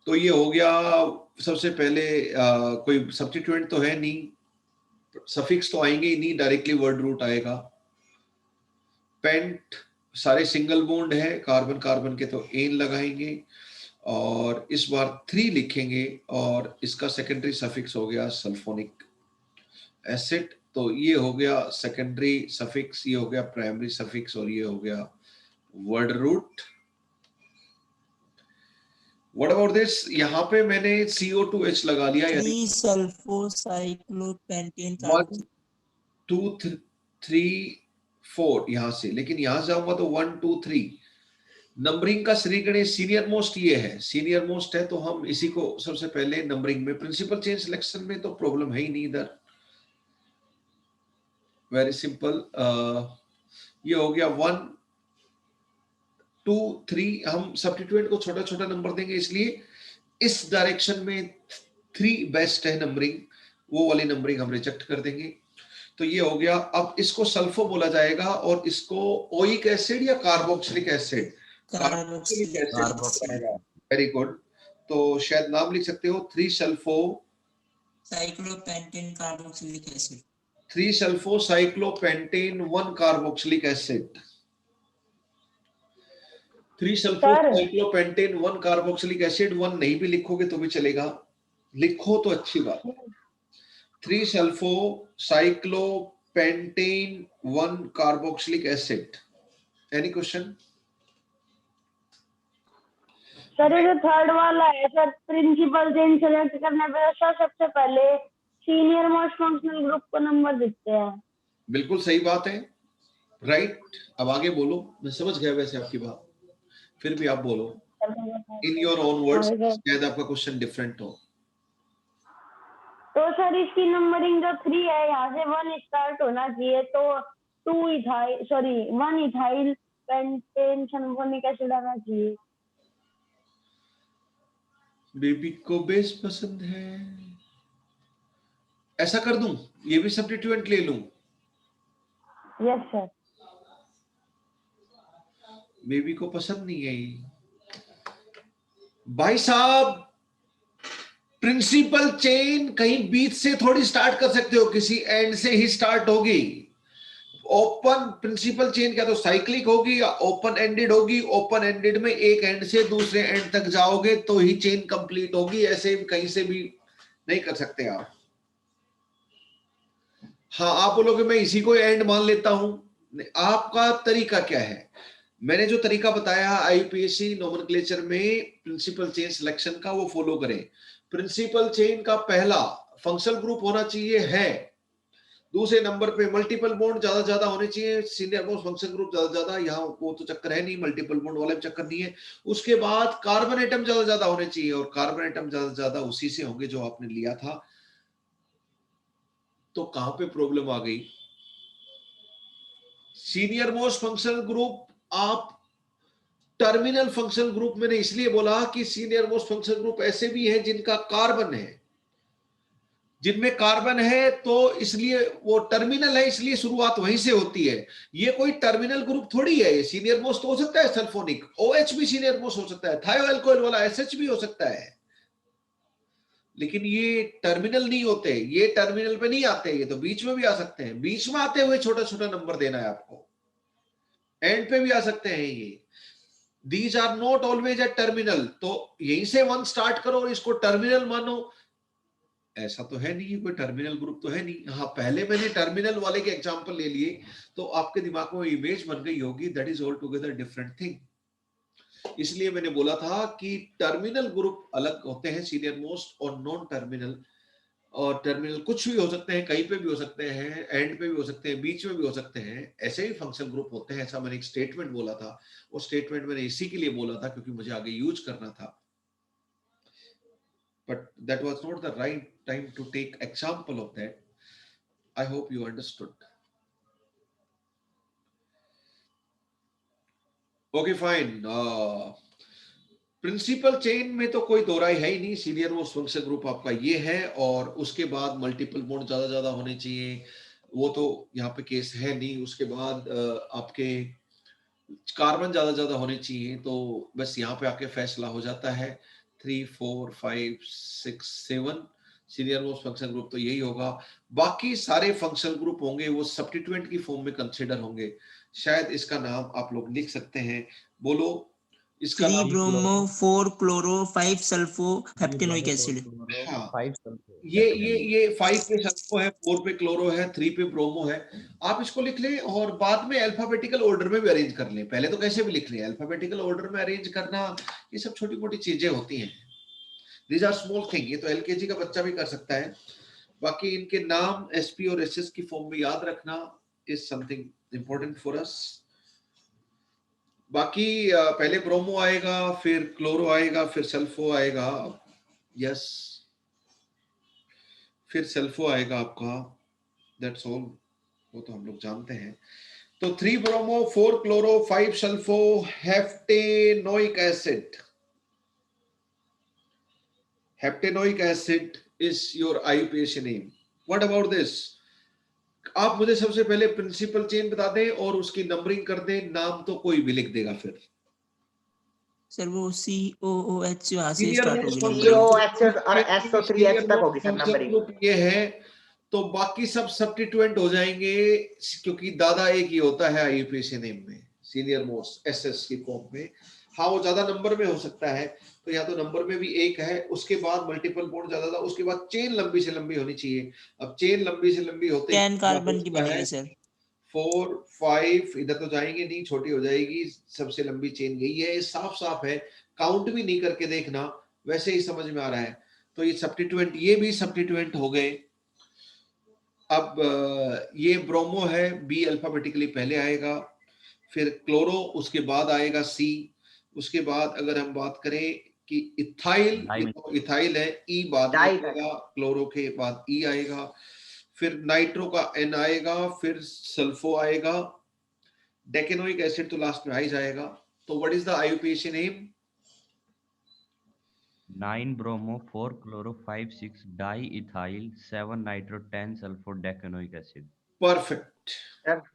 [SPEAKER 1] तो ये हो गया। सबसे पहले कोई सब्स्टिट्यूएंट तो है नहीं, सफिक्स तो आएंगे ही नहीं, डायरेक्टली वर्ड रूट आएगा। पेंट सारे सिंगल बॉन्ड है, कार्बन कार्बन के तो एन लगाएंगे, और इस बार 3 लिखेंगे, और इसका सेकेंडरी सफिक्स हो गया सल्फोनिक एसिड। तो ये हो गया सेकेंडरी सफिक्स, ये हो गया प्राइमरी सफिक्स, और ये हो गया word root. What about this? यहाँ पे मैंने CO2H लगा लिया, यानी
[SPEAKER 3] 3 सल्फोसाइक्लोपेंटेन
[SPEAKER 1] 1 2 3 4 यहां से, लेकिन यहां जाऊंगा तो 1 2 3। नंबरिंग का श्रीगणेश सीनियर मोस्ट ये है, सीनियर मोस्ट है, तो हम इसी को सबसे पहले नंबरिंग में, प्रिंसिपल चेन सिलेक्शन में तो प्रॉब्लम है ही नहीं इधर, वेरी सिंपल। ये हो गया 1 2 3। हम सब्स्टिट्यूएंट को छोटा छोटा नंबर देंगे, इसलिए इस डायरेक्शन में 3 बेस्ट है नंबरिंग, वो वाली नंबरिंग हम रिजेक्ट कर देंगे। तो ये हो गया। अब इसको सल्फो बोला जाएगा, और इसको ओइक एसिड या carboxylic acid, carboxylic acid. Very good. तो शायद नाम लिख सकते हो 3 sulpho
[SPEAKER 3] cyclopentane carboxylic acid,
[SPEAKER 1] 3 sulpho cyclopentane 1 carboxylic acid. 3 sulpho cyclopentane 1 carboxylic acid. 1 नहीं भी लिखोगे तो भी चलेगा, लिखो तो अच्छी बात है। 3 sulpho cyclopentane 1 carboxylic acid. Any question?
[SPEAKER 4] Sir ये जो थर्ड वाला है सर, प्रिंसिपल चेन सेलेक्ट करने पे सर सबसे पहले सीनियर मोस्ट फंक्शनल ग्रुप को नंबर दिखते हैं।
[SPEAKER 1] बिल्कुल सही बात है, राइट। अब आगे बोलो, मैं समझ गया वैसे आपकी बात, फिर भी आप बोलो इन योर ओन वर्ड्स, शायद आपका क्वेश्चन डिफरेंट हो।
[SPEAKER 4] तो सर इसकी नंबरिंग जो 3 है, यहाँ से 1 स्टार्ट होना चाहिए, तो 1 इथाइल पेंटेन सल्फोनिक एसिड आना चाहिए।
[SPEAKER 1] बेबी को बेस पसंद है, ऐसा कर दूं, ये भी सब्स्टिट्यूएंट ले लूं?
[SPEAKER 4] Yes sir.
[SPEAKER 1] बेबी को पसंद नहीं है ये। भाई साहब, प्रिंसिपल चेन कहीं बीच से थोड़ी स्टार्ट कर सकते हो, किसी एंड से ही स्टार्ट होगी। ओपन प्रिंसिपल चेन क्या तो साइक्लिक होगी या ओपन एंडेड होगी। ओपन एंडेड में एक एंड से दूसरे एंड तक जाओगे तो ही चेन कंप्लीट होगी, ऐसे कहीं से भी नहीं कर सकते आप। हाँ, आप बोलोगे मैं इसी को एंड मान लेता हूं, आपका तरीका क्या है? मैंने जो तरीका बताया IUPAC नोमेनक्लेचर में प्रिंसिपल चेन सिलेक्शन का, वो फॉलो करें। प्रिंसिपल चेन का पहला फंक्शनल ग्रुप होना चाहिए है दूसरे नंबर पे मल्टीपल बॉन्ड ज्यादा होने चाहिए, सीनियर मोस्ट फंक्शन ग्रुप ज्यादा, यहाँ वो तो चक्कर है नहीं, मल्टीपल बॉन्ड वाला चक्कर नहीं है। उसके बाद कार्बन एटम ज्यादा होने चाहिए, और कार्बन एटम ज्यादा उसी से होंगे जो आपने लिया था। तो कहां पे प्रॉब्लम आ गई? सीनियर मोस्ट फंक्शनल ग्रुप आप टर्मिनल फंक्शनल ग्रुप, मैंने इसलिए बोला कि सीनियर मोस्ट फंक्शनल ग्रुप ऐसे भी हैं जिनका कार्बन है, जिनमें कार्बन है, तो इसलिए वो टर्मिनल है, इसलिए शुरुआत वहीं से होती है। ये कोई टर्मिनल ग्रुप थोड़ी है, ये सीनियर मोस्ट हो सकता है सल्फोनिक, OH भी सीनियर मोस्ट हो सकता है, थायोएल्कोइल वाला SH भी हो सकता है, लेकिन ये टर्मिनल नहीं होते, ये टर्मिनल पे नहीं आते, ये तो बीच में भी आ सकते हैं। बीच में आते हुए छोटा छोटा नंबर देना है आपको, एंड पे भी आ सकते हैं ये। These are not always at terminal, तो यहीं से 1 स्टार्ट करो और इसको टर्मिनल मानो, ऐसा तो है नहीं, कोई टर्मिनल ग्रुप तो है नहीं। हाँ, पहले मैंने टर्मिनल वाले के एग्जांपल ले लिए तो आपके दिमाग में इमेज बन गई होगी, that is all together different thing. इसलिए मैंने बोला था कि टर्मिनल ग्रुप अलग होते हैं, सीनियर मोस्ट और नॉन टर्मिनल। और टर्मिनल कुछ भी हो सकते हैं, कहीं पे भी हो सकते हैं, एंड पे भी हो सकते हैं, बीच में भी हो सकते हैं, ऐसे ही फंक्शन ग्रुप होते हैं। ऐसा मैंने एक स्टेटमेंट बोला था, वो स्टेटमेंट मैंने इसी के लिए बोला था क्योंकि मुझे आगे यूज करना था, but that was not the right time to take example of that. I hope you understood. Okay, fine. Principal chain में तो कोई दो राय है ही नहीं, सीनियर मोस्ट फंक्शन ग्रुप आपका ये है, और उसके बाद मल्टीपल बॉन्ड ज्यादा होने चाहिए, वो तो यहाँ पे केस है नहीं। उसके बाद आपके कार्बन ज्यादा होने चाहिए, तो बस यहाँ पे आके फैसला हो जाता है। 3, 4, 5, 6, 7 सीनियर मोस्ट फंक्शन ग्रुप तो यही होगा। बाकी सारे फंक्शनल ग्रुप होंगे वो सब्स्टिट्यूएंट की फॉर्म में कंसीडर होंगे। शायद इसका नाम आप लोग लिख सकते हैं, बोलो इसका
[SPEAKER 3] 3
[SPEAKER 1] नाम।
[SPEAKER 3] Bromo 4 chloro 5 sulfo heptanoic acid.
[SPEAKER 1] हाँ,
[SPEAKER 2] 5 सल्फो
[SPEAKER 1] ये 5 पे सल्फो है, 4 पे क्लोरो है, 3 पे ब्रोमो है। आप इसको लिख लें और बाद में अल्फाबेटिकल ऑर्डर में भी अरेंज कर लें। पहले तो कैसे भी लिख लें, अल्फाबेटिकल ऑर्डर में अरेंज करना, ये सब छोटी मोटी चीजें होती हैं। दीज आर स्मॉल थिंग, ये तो LKG का बच्चा भी कर सकता है। बाकी इनके नाम SP और SS की फॉर्म में याद रखना is something important for us. बाकी पहले ब्रोमो आएगा, फिर क्लोरो आएगा, फिर सल्फो आएगा, यस, फिर सल्फो आएगा आपका, दैट्स ऑल, वो तो हम लोग जानते हैं। तो 3 bromo 4 chloro 5 sulfo heptanoic acid. Heptanoic acid is your IUPAC name. What about this? आप मुझे सबसे पहले प्रिंसिपल चेन बता दें और उसकी नंबरिंग कर दें, नाम तो कोई भी लिख देगा फिर।
[SPEAKER 3] सर वो COOH यहाँ से
[SPEAKER 1] सीनियर
[SPEAKER 3] स्टार्ट
[SPEAKER 1] मोस्ट
[SPEAKER 3] होगी
[SPEAKER 1] फंक्शन
[SPEAKER 3] नंबरिंग।
[SPEAKER 5] और SO3H तक होगी सर नंबरिंग।
[SPEAKER 1] ग्रुप ये है, तो बाकी सब सब्स्टिट्यूएंट हो जाएंगे, क्योंकि दादा एक ही होता है IUPAC नेम में, सीनियर मोस्ट SS की फॉर्म में। हाँ, वो ज्यादा नंबर में हो सकता है, तो या तो नंबर में भी एक है, उसके बाद मल्टीपल बॉन्ड ज्यादा, उसके बाद चेन लंबी से लंबी होनी चाहिए। अब चेन लंबी से लंबी होते
[SPEAKER 3] 10 कार्बन की बनेगी सर।
[SPEAKER 1] 4, 5 इधर तो जाएंगे नहीं, छोटी हो जाएगी, सबसे लंबी चेन यही है। साफ साफ है, काउंट भी नहीं करके देखना, वैसे ही समझ में आ रहा है। तो ये सब्स्टिट्यूएंट, ये भी सब्स्टिट्यूएंट हो गए। अब ये ब्रोमो है, B अल्फाबेटिकली पहले आएगा, फिर क्लोरो उसके बाद आएगा C, उसके बाद अगर हम बात करें कि इथाइल, इथाइल है, E बाद में आएगा, क्लोरो के बाद E आएगा, फिर नाइट्रो का N आएगा, फिर सल्फो आएगा, डेकेनोइक एसिड तो लास्ट में आ ही जाएगा। तो what is the IUPAC name?
[SPEAKER 6] 9 bromo 4 chloro 5 6 diethyl 7 nitro 10 sulfur decanoic acid.
[SPEAKER 1] Perfect.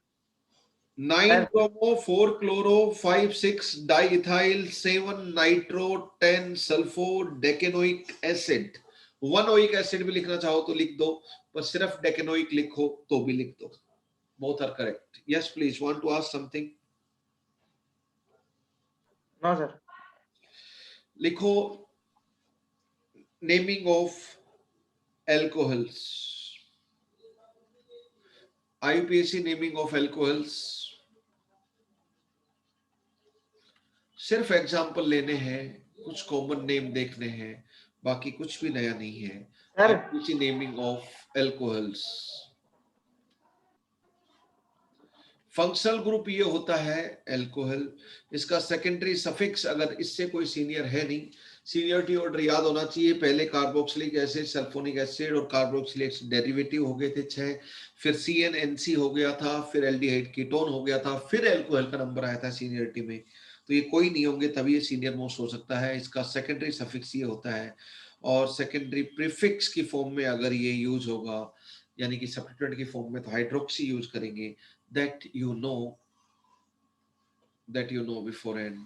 [SPEAKER 1] 9 bromo 4 chloro 5 6 diethyl 7 nitro 10 sulfo decanoic acid. 1 oic acid भी लिखना चाहो तो लिख दो, पर सिर्फ डेकेनोइक लिखो तो भी लिख दो। Both are correct. Yes please, want to ask something?
[SPEAKER 5] No sir.
[SPEAKER 1] लिखो naming of alcohols, IUPAC naming of alcohols. सिर्फ एग्जाम्पल लेने हैं, कुछ कॉमन नेम देखने हैं, बाकी कुछ भी नया नहीं है। IUPAC naming of alcohols. Functional group ये होता है एल्कोहल। इसका सेकेंडरी सफिक्स, अगर इससे कोई सीनियर है नहीं, सीनियरिटी ऑर्डर याद होना चाहिए। पहले कार्बोक्सिलिक एसिड, सल्फोनिक एसिड और कार्बोक्सिलिक एसिड डेरिवेटिव हो गए थे 6, फिर CnNC हो गया था, फिर एल्डिहाइड कीटोन हो गया था, फिर एल्कोहल का नंबर आया था सीनियरिटी में। तो ये कोई नहीं होंगे तभी ये सीनियर मोस्ट हो सकता है। इसका सेकेंडरी सफिक्स ये होता है, और सेकेंडरी प्रीफिक्स की फॉर्म में अगर ये यूज होगा, यानी कि सब्स्टिट्यूएंट की फॉर्म में, तो हाइड्रोक्सी यूज करेंगे। that you know beforehand,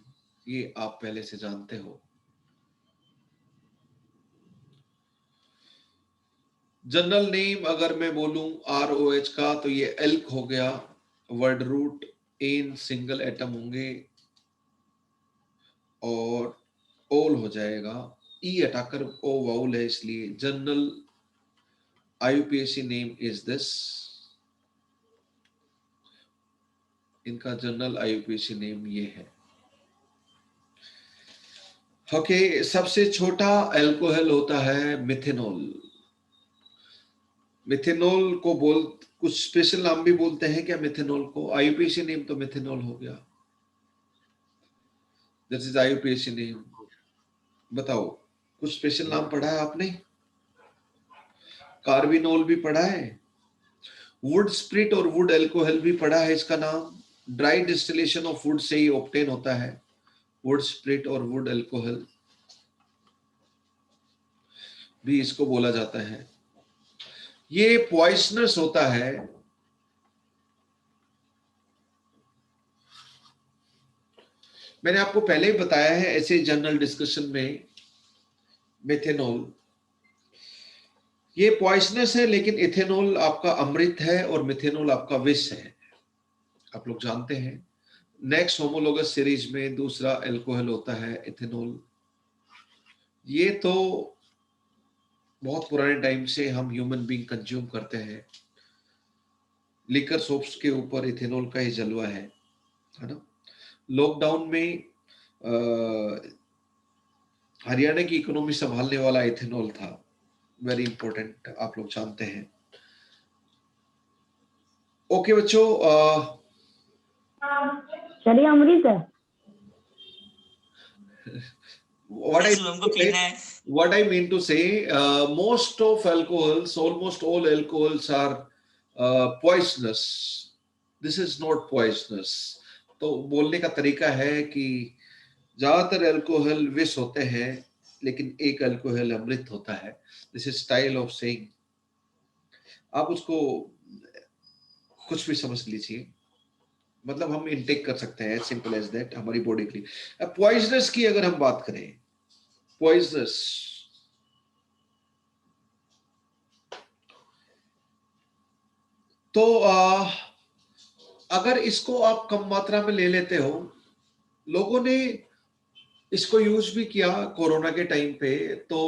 [SPEAKER 1] ये आप पहले से जानते हो। जनरल नेम अगर मैं बोलूं ROH का, तो ये एल्क हो गया। Word root n single atom होंगे और ओल हो जाएगा। ई हटाकर ओ वाउल है, इसलिए general IUPAC name is this. इनका जनरल IUPAC नेम ये है। ओके, सबसे छोटा एल्कोहल होता है मिथेनॉल। मिथेनॉल को कुछ स्पेशल नाम भी बोलते हैं क्या मिथेनॉल को? IUPAC नेम तो मिथेनॉल हो गया, दिस इज IUPAC नेम। बताओ, कुछ स्पेशल नाम पढ़ा है आपने? कार्बिनोल भी पढ़ा है, वुड स्प्रिट और वुड एल्कोहल भी पढ़ा है। इसका नाम dry distillation of would say he obtain होता है, वुड स्प्रिट और वुड एल्कोहल भी इसको बोला जाता है। ये पॉइजनस होता है। मैंने आपको पहले ही बताया है ऐसे जनरल डिस्कशन में, मेथेनॉल ये पॉइजनस है, लेकिन इथेनॉल आपका अमृत है और मिथेनॉल आपका विष है, आप लोग जानते हैं। नेक्स्ट होमोलोगस सीरीज में दूसरा एल्कोहल होता है इथेनॉल। ये तो बहुत पुराने टाइम से हम ह्यूमन बीइंग कंज्यूम करते हैं। लिकर सोप्स के ऊपर इथेनॉल का ही जलवा है ना। लॉकडाउन में हरियाणा की इकोनॉमी संभालने वाला इथेनॉल था, वेरी इंपॉर्टेंट, आप लोग जानते हैं। ओके बच्चों,
[SPEAKER 4] चलिए अमृत है।
[SPEAKER 1] what I mean to say, most of alcohols, almost all alcohols are poisonous. This is not poisonous. तो बोलने का तरीका है कि ज्यादातर अल्कोहल विष होते हैं, लेकिन एक अल्कोहल अमृत होता है। This is style of saying. आप उसको कुछ भी समझ लीजिए, मतलब हम इनटेक कर सकते हैं, सिंपल एज दैट, हमारी बॉडी के लिए। अब पॉइजनस की अगर हम बात करें, पॉइजनस तो अगर इसको आप कम मात्रा में ले लेते हो, लोगों ने इसको यूज भी किया कोरोना के टाइम पे। तो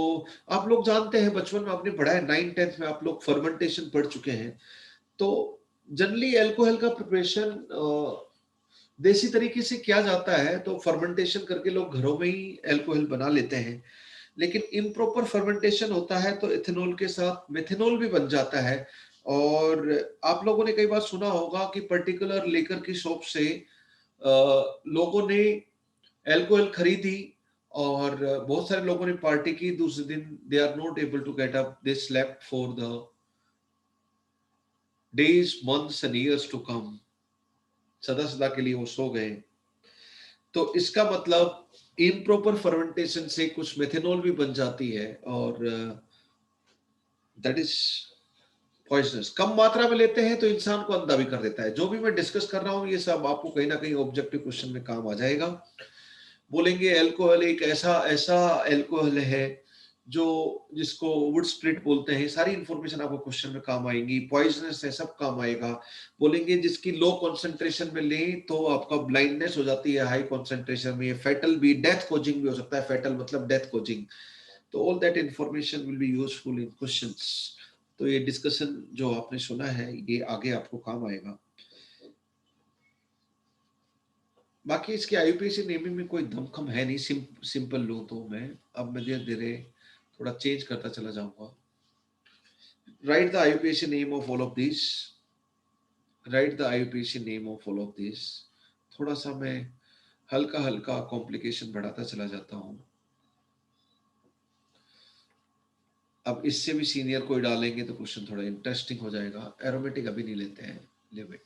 [SPEAKER 1] आप लोग जानते हैं, बचपन में आपने पढ़ा है, 9th-10th में आप लोग फर्मेंटेशन पढ़ चुके हैं। तो जनरली अल्कोहल का प्रिपरेशन देसी तरीके से किया जाता है, तो फर्मेंटेशन करके लोग घरों में ही अल्कोहल बना लेते हैं। लेकिन इम्प्रॉपर फर्मेंटेशन होता है तो इथेनॉल के साथ मेथेनॉल भी बन जाता है। और आप लोगों ने कई बार सुना होगा कि पर्टिकुलर लेकर की शॉप से लोगों ने अल्कोहल खरीदी और बहुत सारे लोगों ने पार्टी की। दूसरे दिन they are not able to get up, they slept for the days, months and years to come. सदा सदा के लिए वो सो गए। तो इसका मतलब इम्प्रॉपर फर्मेंटेशन से कुछ मेथेनॉल भी बन जाती है, और दैट इज पॉइजनस। कम मात्रा में लेते हैं तो इंसान को अंधा भी कर देता है। जो भी मैं डिस्कस कर रहा हूं ये सब आपको कहीं ना कहीं ऑब्जेक्टिव क्वेश्चन में काम आ जाएगा। बोलेंगे अल्कोहल एक ऐसा अल्कोहल है जो जिसको वुड स्प्रिट बोलते हैं, सारी इंफॉर्मेशन आपको क्वेश्चन में काम आएगी। पॉइजनस है, सब काम आएगा। बोलेंगे जिसकी लो कॉन्सेंट्रेशन में लें तो आपका ब्लाइंडनेस हो जाती है, हाई कॉन्सेंट्रेशन में फेटल भी, डेथ कोजिंग भी हो सकता है। फेटल मतलब डेथ कोजिंग। तो all that information will be useful in questions. तो ये डिस्कशन जो आपने सुना है ये आगे आपको काम आएगा। बाकी इसके IUPAC नेमिंग में कोई दमखम है नहीं, सिंपल लो तो मैं धीरे धीरे थोड़ा चेंज करता चला जाऊंगा। Right the IUPAC name of all of this, right the IUPAC name of all of this. थोड़ा सा मैं हल्का हल्का कॉम्प्लिकेशन बढ़ाता चला जाता हूं। अब इससे भी सीनियर कोई डालेंगे तो क्वेश्चन थोड़ा इंटरेस्टिंग हो जाएगा। एरोमेटिक अभी नहीं लेते हैं, लिमिट।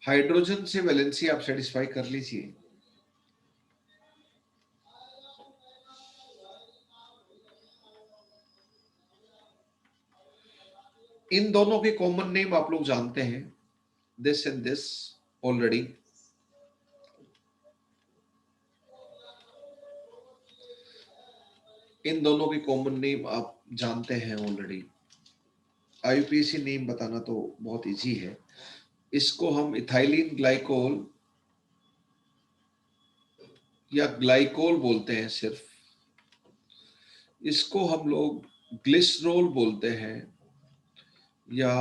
[SPEAKER 1] हाइड्रोजन से वैलेंसी आप सेटिस्फाई कर लीजिए। इन दोनों के कॉमन नेम आप लोग जानते हैं, दिस एंड दिस ऑलरेडी। इन दोनों के कॉमन नेम आप जानते हैं ऑलरेडी। IUPAC नेम बताना तो बहुत इजी है। इसको हम इथाइलिन ग्लाइकोल या ग्लाइकोल बोलते हैं सिर्फ। इसको हम लोग ग्लिसरोल बोलते हैं या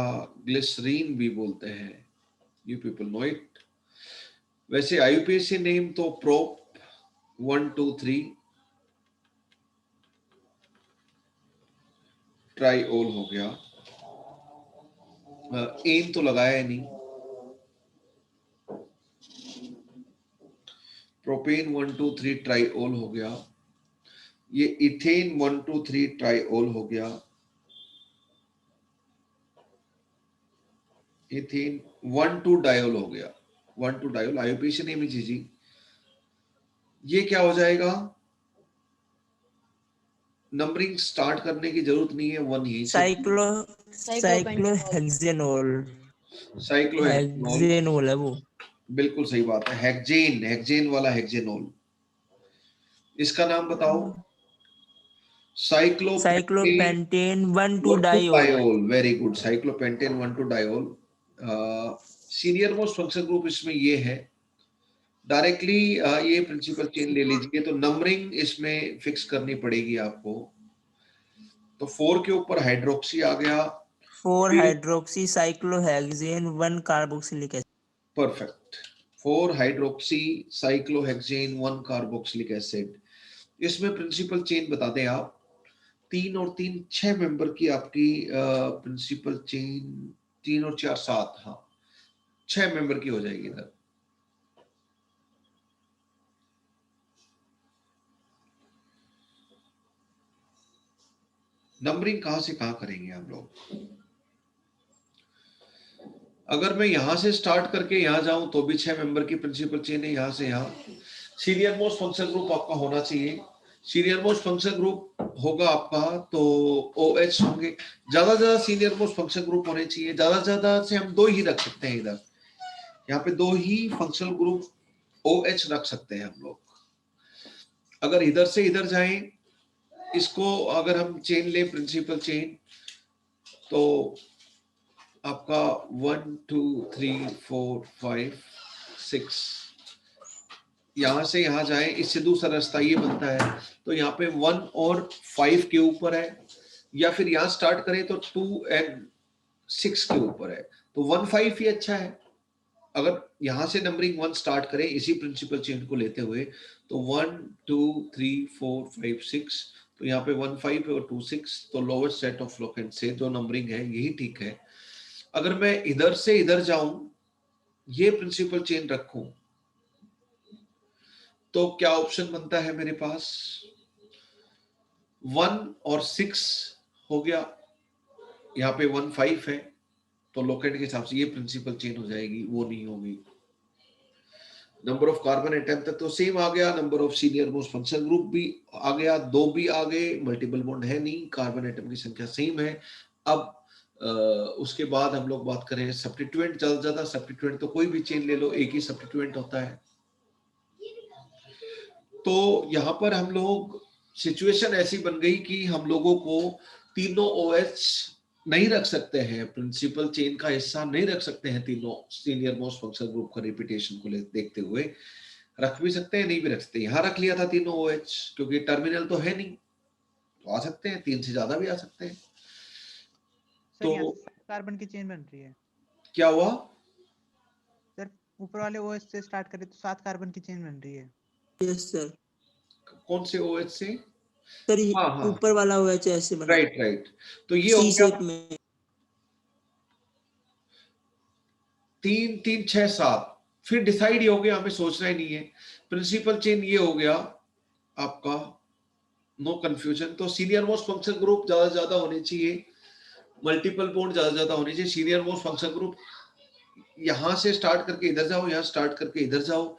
[SPEAKER 1] ग्लिसरीन भी बोलते हैं। You people know it. वैसे IUPAC नेम तो प्रोप 1 2 3 ट्राइओल हो गया। एन तो लगाया नहीं। प्रोपेन 1 2 3 ट्राइओल हो गया। ये इथेन 1 2 3 ट्राइओल हो गया। इथेन 1 2 डायोल हो गया। 1 2 डायोल IUPAC नेम ही जी। ये क्या हो जाएगा? नंबरिंग स्टार्ट करने की जरूरत नहीं है, 1 ही
[SPEAKER 3] साइक्लोहेक्सेनोल
[SPEAKER 1] साइक्लोहेक्सेनोल
[SPEAKER 3] है वो।
[SPEAKER 1] बिल्कुल सही बात है। हेक्जेन, हेक्जेन वाला हेक्जेनोल। इसका नाम बताओ।
[SPEAKER 3] Cyclopentane 1 2
[SPEAKER 1] 1 2
[SPEAKER 3] diol.
[SPEAKER 1] Diol. Very good. Cyclopentane 1 2 diol. Senior most function group इसमें ये है। डायरेक्टली ये प्रिंसिपल चेन ले लीजिए तो नंबरिंग इसमें फिक्स करनी पड़ेगी आपको। तो 4 के ऊपर हाइड्रोक्सी आ गया।
[SPEAKER 3] 4 hydroxy cyclohexane 1 carboxylic acid.
[SPEAKER 1] Perfect. 4 hydroxy cyclohexane 1 carboxylic acid. इसमें प्रिंसिपल चेन बता दें आप। 3 और 3 6 मेंबर की आपकी प्रिंसिपल चेन। 3 और 4 7, हाँ 6 मेंबर की हो जाएगी इधर। नंबरिंग कहां से कहां करेंगे हम लोग? अगर मैं यहां से स्टार्ट करके यहां जाऊं तो भी 6 मेंबर की प्रिंसिपल चेन है, यहां से यहां। सीनियर मोस्ट फंक्शन ग्रुप आपका होना चाहिए। सीनियर मोस्ट फंक्शन ग्रुप होगा आपका तो OH होंगे। ज्यादा से ज्यादा सीनियर मोस्ट फंक्शन ग्रुप होने चाहिए। ज्यादा से ज्यादा से हम 2 ही रख सकते हैं इधर। यहाँ पे 2 ही फंक्शनल ग्रुप OH रख सकते हैं हम लोग। अगर इधर से इधर जाएं, इसको अगर हम चेन ले प्रिंसिपल चेन तो आपका 1 2 3 4 5 6 यहां से यहां जाए, इससे दूसरा रास्ता ये बनता है। तो यहाँ पे 1 और 5 के ऊपर है, या फिर यहां स्टार्ट करें तो 2 और 6 के ऊपर है। तो 1 5 ही अच्छा है। अगर यहां से नंबरिंग 1 स्टार्ट करें इसी प्रिंसिपल चेन को लेते हुए तो 1 2 3 4 5 6, तो यहाँ पे 1 5 और 2 6, तो लोअर सेट ऑफ लोकेंट से जो नंबरिंग है यही ठीक है। अगर मैं इधर से इधर जाऊं, ये प्रिंसिपल चेन रखूं, तो क्या ऑप्शन बनता है मेरे पास? 1 और 6 हो गया। यहाँ पे 1 5 है, तो लोकेंट के हिसाब से ये प्रिंसिपल चेन हो जाएगी, वो नहीं होगी। नंबर ऑफ कार्बन एटम तक तो सेम आ गया। Number of senior most function group भी आ गया, 2 भी आ गए। मल्टीपल बॉन्ड है नहीं, कार्बन एटम की संख्या सेम है। अब उसके बाद हम लोग बात करें सब्स्टिट्यूएंट। ज्यादा सब्स्टिट्यूएंट तो कोई भी चेन ले लो, एक ही सब्स्टिट्यूएंट होता है। तो यहां पर हम लोग सिचुएशन ऐसी बन गई कि हम लोगों को तीनों OH नहीं रख सकते हैं, प्रिंसिपल चेन का हिस्सा नहीं रख सकते हैं तीनों सीनियर मोस्ट फंक्शनल ग्रुप का रिपीटेशन को देखते हुए। रख भी सकते हैं, नहीं भी रख सकते। यहाँ रख लिया था तीनों OH, क्योंकि टर्मिनल तो है नहीं, तो आ सकते हैं, 3 से ज्यादा भी आ सकते हैं।
[SPEAKER 7] सर
[SPEAKER 1] तो
[SPEAKER 7] यहाँ से 7 कार्बन की चेन बन रही है।
[SPEAKER 1] क्या हुआ?
[SPEAKER 7] सर ऊपर वाले OH से स्टार्ट करें तो 7 कार्बन की चेन बन रही है।
[SPEAKER 3] Yes sir.
[SPEAKER 1] कौन से OH से?
[SPEAKER 3] सर
[SPEAKER 1] हाँ हाँ,
[SPEAKER 3] ऊपर वाला OH ऐसे बना
[SPEAKER 1] राइट राइट। तो ये हो
[SPEAKER 3] सी
[SPEAKER 1] गया
[SPEAKER 3] शेप में।
[SPEAKER 1] 3 3 6 7। फिर डिसाइड ये हो गया, हमें सोचना ही नहीं है। प्रिंसिपल चेन ये हो गया आपका, नो कंफ्यूजन। तो सीनियर मोस्ट फंक्शनल ग्रुप ज्यादा से ज्यादा होने चाहिए, मल्टीपल बॉन्ड ज्यादा से ज्यादा होने चाहिए। सीनियर मोस्ट फंक्शनल ग्रुप यहां से स्टार्ट करके इधर जाओ, यहां स्टार्ट करके इधर जाओ,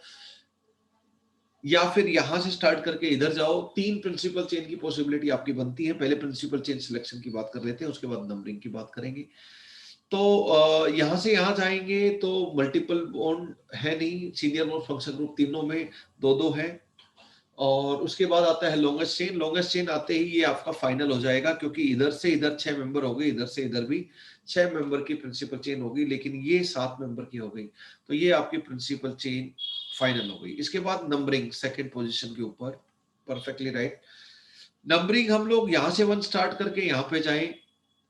[SPEAKER 1] या फिर यहां से स्टार्ट करके इधर जाओ। 3 प्रिंसिपल चेन की पॉसिबिलिटी आपकी बनती है। पहले प्रिंसिपल चेन सिलेक्शन की बात कर लेते हैं, उसके बाद नंबरिंग की बात करेंगे। तो यहां से यहां जाएंगे तो मल्टीपल बॉन्ड है नहीं, सीनियर मोस्ट फंक्शनल ग्रुप तीनों में 2-2 है। और उसके बाद आता है लॉन्गेस्ट चेन। लॉन्गेस्ट चेन आते ही ये आपका फाइनल हो जाएगा, क्योंकि इधर से इधर 6 मेंबर हो गए, इधर से इधर भी 6 मेंबर की प्रिंसिपल चेन होगी, लेकिन ये 7 मेंबर की हो गई। तो ये आपकी प्रिंसिपल चेन फाइनल हो गई। इसके बाद नंबरिंग सेकंड पोजीशन के ऊपर, परफेक्टली राइट। नंबरिंग हम लोग यहां से 1 स्टार्ट करके यहां पे जाएं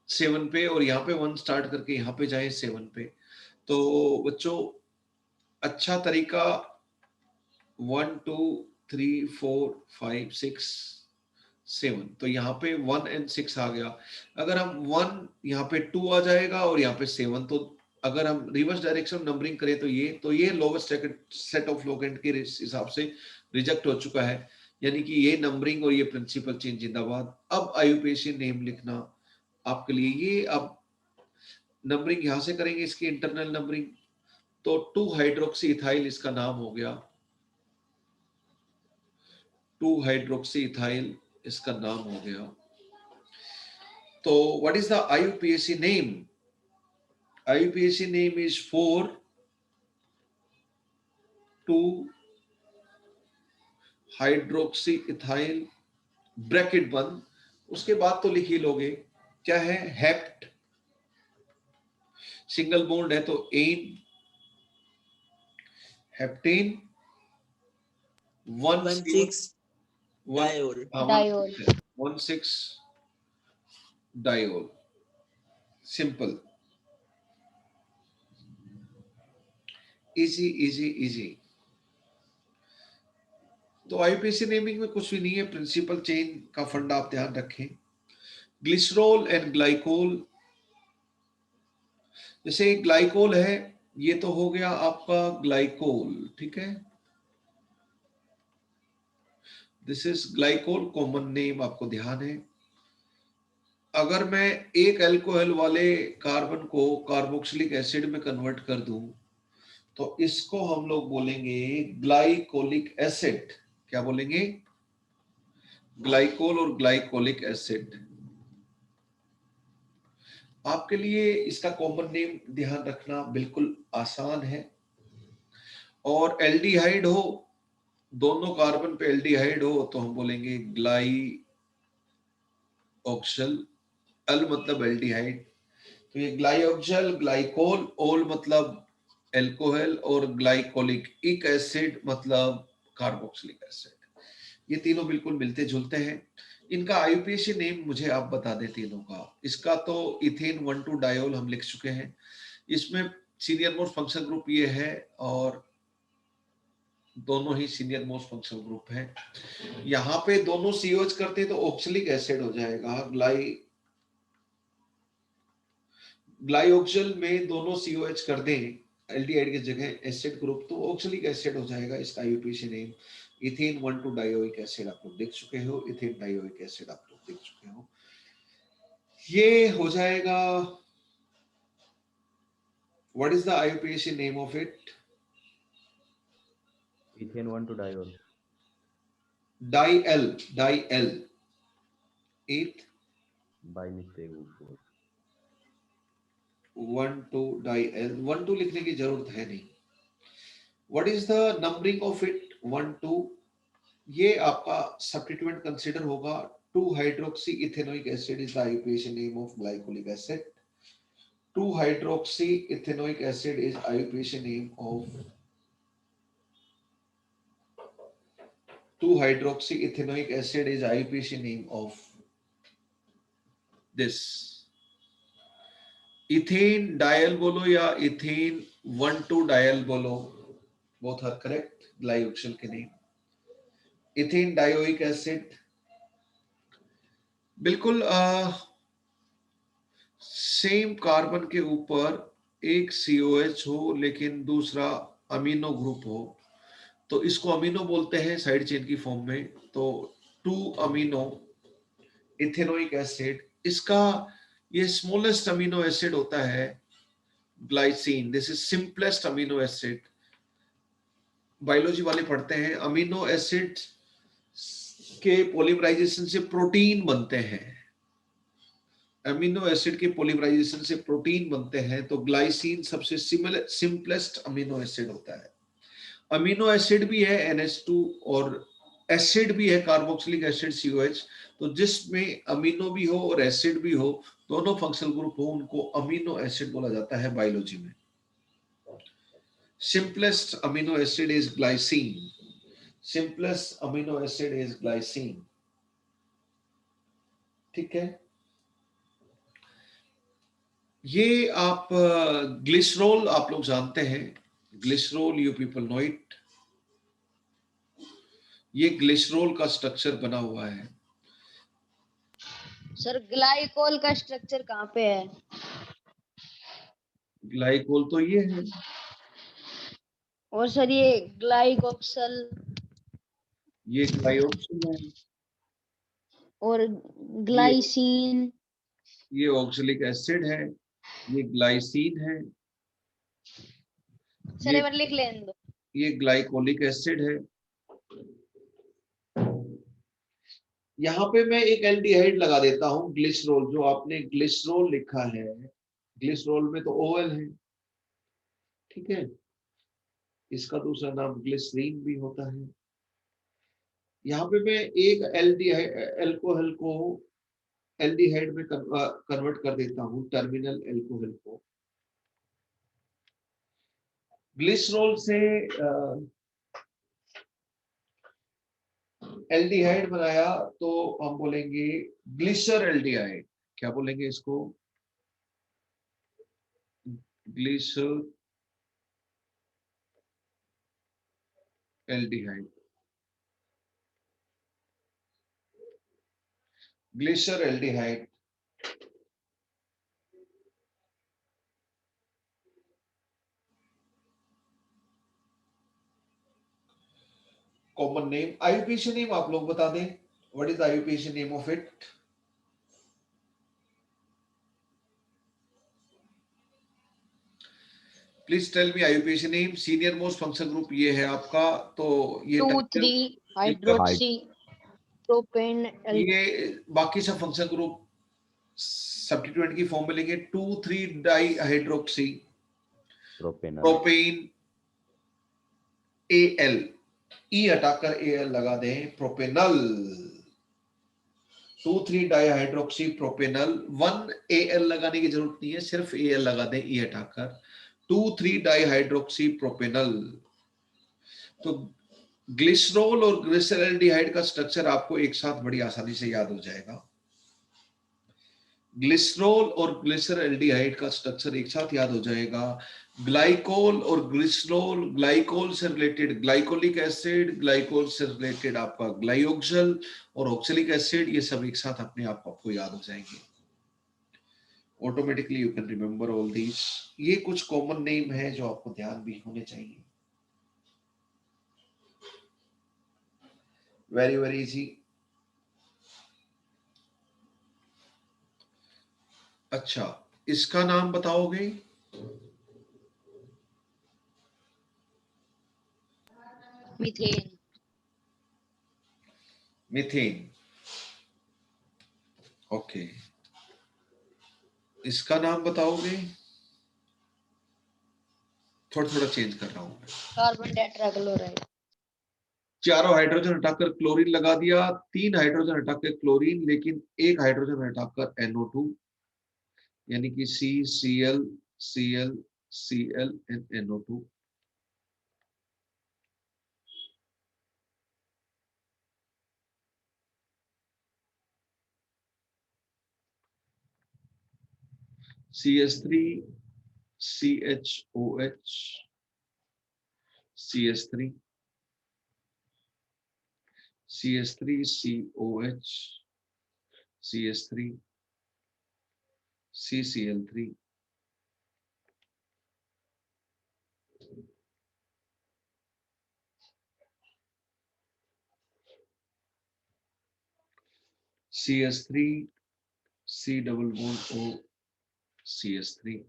[SPEAKER 1] 7 पे, और यहाँ पे 1 स्टार्ट करके यहाँ पे जाए 7 पे। तो बच्चों अच्छा तरीका 1 2 3 4 5 6 7, तो यहाँ पे 1 और 6 आ गया। अगर हम 1 यहाँ पे 2 आ जाएगा और यहाँ पे 7, तो अगर हम रिवर्स डायरेक्शन नंबरिंग करें तो ये लोवेस्ट सेट ऑफ लोगेंट के हिसाब से रिजेक्ट हो चुका है, यानी कि ये नंबरिंग और ये प्रिंसिपल चेन जिंदाबाद। अब IUPAC नेम लिखना आपके लिए, ये अब नंबरिंग यहां से करेंगे, इसकी इंटरनल नंबरिंग। तो 2 हाइड्रोक्सी इथाइल इसका नाम हो गया, 2 हाइड्रोक्सी इथाइल इसका नाम हो गया। तो what is the IUPAC name? IUPAC name is 4 2 hydroxy ethyl bracket बंद। उसके बाद तो लिख ही लोगे, क्या है? हेप्ट, सिंगल बॉन्ड है तो ane, heptane
[SPEAKER 3] 16 diol.
[SPEAKER 1] 16 diol. Simple, easy easy easy. तो IUPAC नेमिंग में कुछ भी नहीं है, प्रिंसिपल चेन का फंडा आप ध्यान रखें। ग्लिसरॉल एंड ग्लाइकोल, जैसे ग्लाइकोल है, ये तो हो गया आपका ग्लाइकोल, ठीक है। This is glycol, common name आपको ध्यान है। अगर मैं एक अल्कोहल वाले कार्बन को कार्बोक्सिलिक एसिड में कन्वर्ट कर दूं, तो इसको हम लोग बोलेंगे ग्लाइकोलिक एसिड। क्या बोलेंगे? ग्लाइकोल और ग्लाइकोलिक एसिड। आपके लिए इसका कॉमन नेम ध्यान रखना बिल्कुल आसान है। और एल्डिहाइड हो, दोनों कार्बन पे एल्डिहाइड हो, तो हम बोलेंगे ग्लाई ऑक्सल। अल मतलब एल्डिहाइड, तो ये ग्लाइऑक्सल, ग्लाइकोल, ओल मतलब एल्कोहल, और ग्लाइकोलिक इक एसिड मतलब कार्बोक्सिलिक एसिड। ये तीनों बिल्कुल मिलते जुलते हैं। इनका IUPAC नेम मुझे आप बता दें तीनों का। इसका तो इथेन 1,2 डायोल हम लिख चुके हैं, इसमें सीनियर मोस्ट फंक्शनल ग्रुप ये है, और दोनों ही सीनियर मोस्ट फंक्शनल ग्रुप है। यहाँ पे दोनों COH करते हैं तो ऑक्सलिक एसिड हो जाएगा। ग्लाइऑक्सल में दोनों COH कर दें एल्डिहाइड की जगह एसिड ग्रुप, तो ऑक्सलिक एसिड हो जाएगा। इसका IUPAC name ethane 1,2 dioic acid आप लोग देख चुके हो, इथेन डायोइक एसिड आप लोग देख चुके हो। ये हो जाएगा। What is the IUPAC name of it?
[SPEAKER 6] Ethane 1,2 diol.
[SPEAKER 1] Di al eth
[SPEAKER 6] By mistake ऊपर.
[SPEAKER 1] 1,2 डाई एल। 1,2 लिखने की जरूरत है नहीं। What is the numbering of it? 1,2 ये आपका सब्स्टिट्यूएंट कंसीडर होगा 2 hydroxy ethanoic acid is the IUPAC name of glycolic acid 2 hydroxy ethanoic acid is IUPAC name of 2 hydroxy ethanoic acid is IUPAC name of this ethane dial बोलो या ethane 1,2 dial बोलो, both are correct. Glyoxal के name ethane dioic acid बिल्कुल same carbon के ऊपर एक COH हो लेकिन दूसरा अमीनो ग्रुप हो तो इसको अमीनो बोलते हैं साइड चेन की फॉर्म में। तो 2 अमीनो इथेनोइक एसिड, इसका ये स्मॉलेस्ट अमीनो एसिड होता है glycine. This is simplest amino acid. Biology वाले पढ़ते हैं अमीनो एसिड के पॉलीमराइजेशन से प्रोटीन बनते हैं। अमीनो एसिड के पॉलीमराइजेशन से प्रोटीन बनते हैं तो ग्लाइसिन सबसे सिंपलेस्ट अमीनो एसिड होता है। अमीनो एसिड भी है NH2 और एसिड भी है कार्बोक्सिलिक एसिड COH। तो जिसमें अमीनो भी हो और एसिड भी हो, दोनों फंक्शनल ग्रुप हो, उनको अमीनो एसिड बोला जाता है बायोलॉजी में। Simplest amino acid is glycine. Simplest amino acid is glycine. ठीक है, ये आप ग्लिसरॉल आप लोग जानते हैं। Glycerol you people know it. ये ग्लिसरॉल का स्ट्रक्चर बना हुआ है।
[SPEAKER 8] सर ग्लाइकोल का स्ट्रक्चर कहाँ पे है?
[SPEAKER 1] ग्लाइकोल तो ये है।
[SPEAKER 8] और सर ये ग्लाइकोक्सल
[SPEAKER 1] ये ग्लाइओक्सिल है।
[SPEAKER 8] और ग्लाइसिन
[SPEAKER 1] ये ऑक्सैलिक एसिड है। ये ग्लाइसिन है।
[SPEAKER 8] सर एक बार लिख लेने दो।
[SPEAKER 1] ये ग्लाइकोलिक एसिड है। यहाँ पे मैं एक एल्डिहाइड लगा देता हूं ग्लिसरॉल। जो आपने ग्लिसरॉल लिखा है, ग्लिसरॉल में तो OL है, ठीक है। इसका दूसरा नाम ग्लिसरीन भी होता है। यहाँ पे मैं एक एल्कोहल को एल्डिहाइड में कन्वर्ट कर देता हूं, टर्मिनल एल्कोहल को। ग्लिसरॉल से एल्डिहाइड बनाया तो हम बोलेंगे ग्लिसर एल्डिहाइड। क्या बोलेंगे इसको? Glyceraldehyde. Glyceraldehyde. Common name, IUPAC name आप लोग बता दें। What is the IUPAC name of it? Please tell me IUPAC name. Senior most function group ये है आपका। तो ये
[SPEAKER 8] 2,3 हाइड्रोक्सी प्रोपेन
[SPEAKER 1] ये बाकी सब फंक्शन ग्रुप सब्स्टिट्यूएंट की फॉर्म में लेंगे। 2,3 डाई हाइड्रोक्सी प्रोपेन AL, ई हटाकर AL लगा दें, propanal. 2,3 di hydroxy propanal. 1 AL लगाने की जरूरत नहीं है, सिर्फ AL लगा दें ई हटाकर। 2,3 डाई हाइड्रोक्सी प्रोपेनल। तो ग्लिसरॉल और ग्लिसरल्डिहाइड का स्ट्रक्चर आपको एक साथ बड़ी आसानी से याद हो जाएगा। ग्लिसरॉल और ग्लिसरल्डिहाइड का स्ट्रक्चर एक साथ याद हो जाएगा। ग्लाइकोल और ग्लिसरॉल, ग्लाइकोल से रिलेटेड ग्लाइकोलिक एसिड, ग्लाइकोल से रिलेटेड आपका ग्लाइओक्सल और ऑक्सैलिक एसिड, ये सब एक साथ अपने आप आपको याद हो जाएंगे। Automatically you can remember all these. ये कुछ कॉमन नेम है जो आपको ध्यान भी होने चाहिए। Very very easy. अच्छा, इसका नाम बताओगे?
[SPEAKER 8] मीथेन।
[SPEAKER 1] Methane, okay. इसका नाम बताओगे? थोड़ा थोड़ा चेंज कर रहा हूं।
[SPEAKER 8] Carbon tetrachloride.
[SPEAKER 1] चारों हाइड्रोजन हटाकर क्लोरीन लगा दिया, 3 हाइड्रोजन हटाकर क्लोरीन, लेकिन 1 हाइड्रोजन हटाकर NO2, यानी कि CCl Cl Cl and NO2। CH3 CHOH CH3 CH3 COH CH3 CCl3 CH3 C double bond O CH3।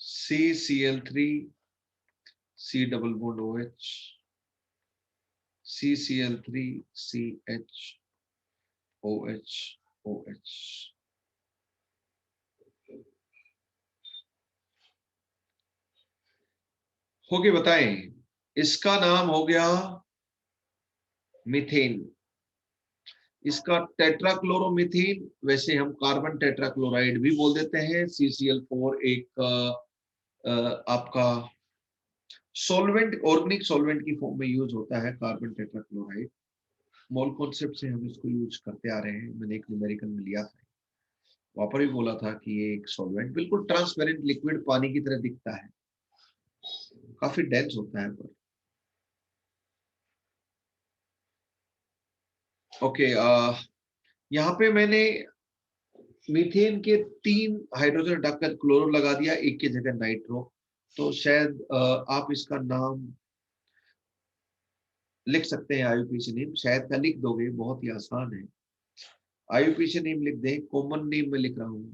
[SPEAKER 1] CCl3 C double bond OH CCl3 CH OH OH। हो गए, बताएं। इसका नाम हो गया मीथेन। इसका टेट्राक्लोरोमीथेन, वैसे हम कार्बन टेट्राक्लोराइड भी बोल देते हैं। CCl4 एक आपका सॉल्वेंट, ऑर्गेनिक सॉल्वेंट की फॉर्म में यूज होता है कार्बन टेट्राक्लोराइड। मोल कॉन्सेप्ट से हम इसको यूज करते आ रहे हैं। मैंने एक न्यूमेरिकल में लिया था, वहां पर भी बोला था कि ये एक सॉल्वेंट बिल्कुल ट्रांसपेरेंट लिक्विड पानी की तरह दिखता है, काफी डेंस होता है पर। ओके, यहाँ पे मैंने मीथेन के 3 हाइड्रोजन हटाकर क्लोरो लगा दिया, एक की जगह नाइट्रो। तो शायद आप इसका नाम लिख सकते हैं IUPAC नेम, शायद का लिख दोगे, बहुत ही आसान है। IUPAC नेम लिख दें, कॉमन नेम में लिख रहा हूं,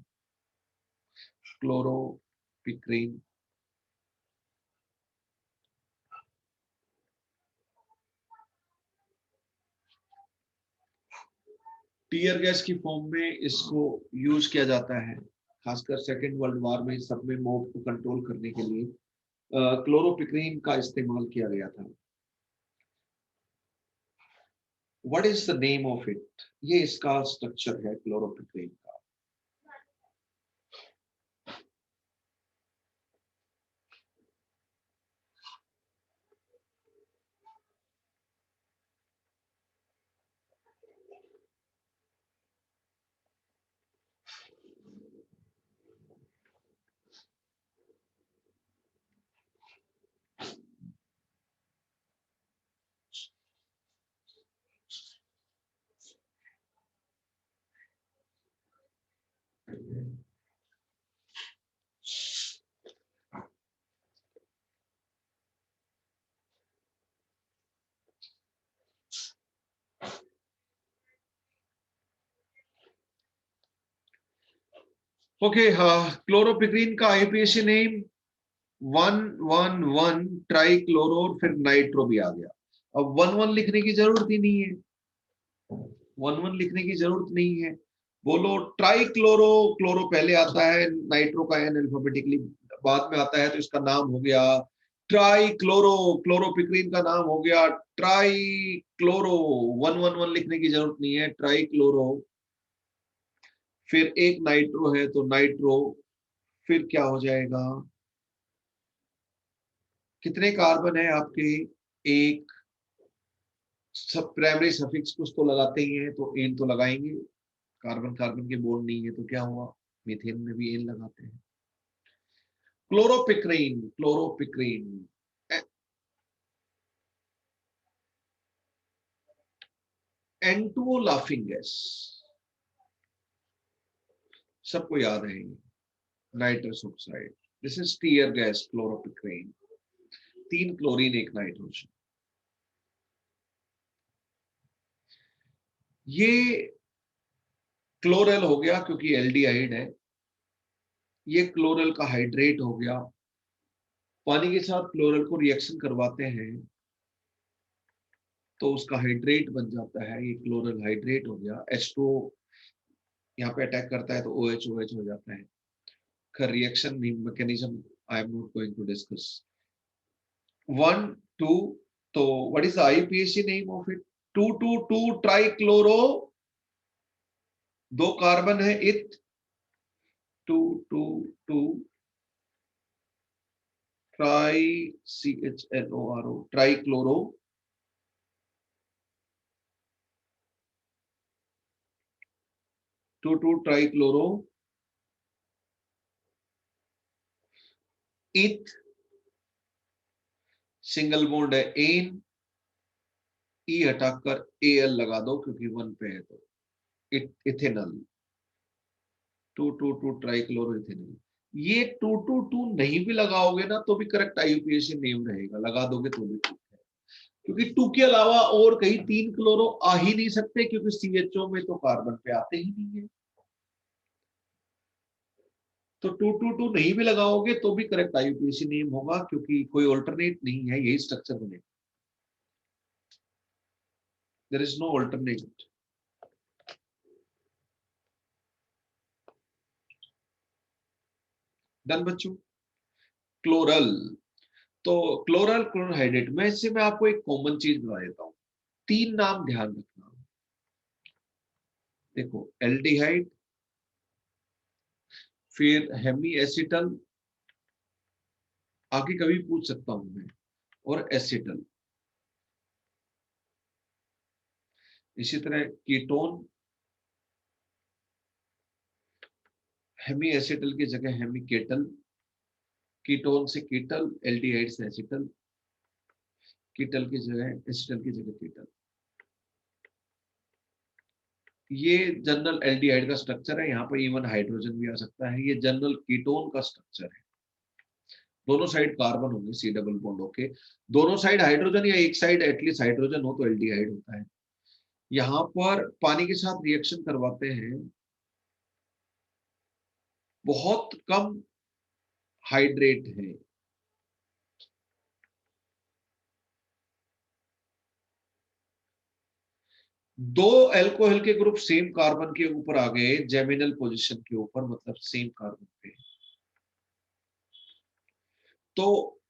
[SPEAKER 1] क्लोरोपिक्रीन। टीयर गैस की फॉर्म में इसको यूज किया जाता है, खासकर सेकेंड वर्ल्ड वॉर में सब में मॉब को कंट्रोल करने के लिए क्लोरोपिक्रीन का इस्तेमाल किया गया था। What is the name of it? ये इसका स्ट्रक्चर है क्लोरोपिक्रीन का। ओके, क्लोरोपिक्रीन का IUPAC नेम 111 ट्राइक्लोरो, फिर नाइट्रो भी आ गया। अब 11 लिखने की जरूरत ही नहीं है, 11 लिखने की जरूरत नहीं है। बोलो ट्राइक्लोरो, क्लोरो पहले आता है, नाइट्रो का एन अल्फाबेटिकली बाद में आता है, तो इसका नाम हो गया ट्राइक्लोरो। क्लोरोपिक्रीन का नाम हो गया ट्राइक्लोरो। 111 लिखने की जरूरत नहीं है, ट्राइक्लोरो। फिर एक नाइट्रो है तो नाइट्रो, फिर क्या हो जाएगा, कितने कार्बन है आपके? एक। सब प्राइमरी सफिक्स कुछ तो लगाते ही हैं, तो एन तो लगाएंगे। कार्बन कार्बन के बॉन्ड नहीं है तो क्या हुआ, मीथेन में भी एन लगाते हैं। Chloropicrin, chloropicrin N2O laughing gas, सबको याद है, nitrous oxide. This is tear gas, chloropicrin. 3 chlorine 1 nitrogen. ये क्लोरल हो गया क्योंकि एल्डिहाइड है, ये क्लोरल का हाइड्रेट हो गया। पानी के साथ क्लोरल को रिएक्शन करवाते हैं तो उसका हाइड्रेट बन जाता है, ये क्लोरल हाइड्रेट हो गया। H2 यहाँ पे अटैक करता है तो OH हो जाता है। खैर reaction mechanism I am not going to discuss. 1 2, तो what is the IUPAC name of it? 2,2,2 trichloro, 2 carbon है eth, 2,2,2 tri CHNORO, trichloro, 2,2 trichloro eth, single bond है एन, ई हटाकर Al लगा दो क्योंकि 1 पे है, तो इथेनॉल, 2,2,2 ट्राइक्लोरो इथेनॉल। ये 2,2,2 नहीं भी लगाओगे ना तो भी करेक्ट IUPAC नेम रहेगा, लगा दोगे तो भी ठीक है, क्योंकि 2 के अलावा और कहीं 3 क्लोरो आ ही नहीं सकते, क्योंकि CHO में तो कार्बन पे आते ही नहीं है। तो 2,2,2 नहीं भी लगाओगे तो भी करेक्ट IUPAC नेम होगा, क्योंकि कोई ऑल्टरनेट नहीं है, यही स्ट्रक्चर बनेगा। There is no alternate. Done बच्चों। क्लोरल, तो क्लोरल क्लोरोहाइड्रेट में इससे मैं आपको एक कॉमन चीज बता देता हूं, 3 नाम ध्यान रखना। देखो एल्डिहाइड, फिर हेमी एसिटल, आगे कभी पूछ सकता हूं मैं, और एसिटल। इसी तरह कीटोन, हेमी एसिटल की जगह हेमी केटल, कीटोन से कीटल, एल्डिहाइड से एसिटल, कीटल की जगह एसिटल की जगह कीटल। ये जनरल एल्डिहाइड का स्ट्रक्चर है, यहाँ पर इवन हाइड्रोजन भी आ सकता है। ये जनरल कीटोन का स्ट्रक्चर है, दोनों साइड कार्बन होंगे, C डबल बॉन्ड होके, दोनों साइड हाइड्रोजन या एक साइड एटलीस्ट हाइड्रोजन हो तो एल्डिहाइड होता है। यहाँ पर पानी के साथ रिएक्शन करवाते हैं, बहुत कम हाइड्रेट है, दो अल्कोहल के ग्रुप सेम कार्बन के ऊपर आ गए, जेमिनल पोजीशन के ऊपर, मतलब सेम कार्बन पे, तो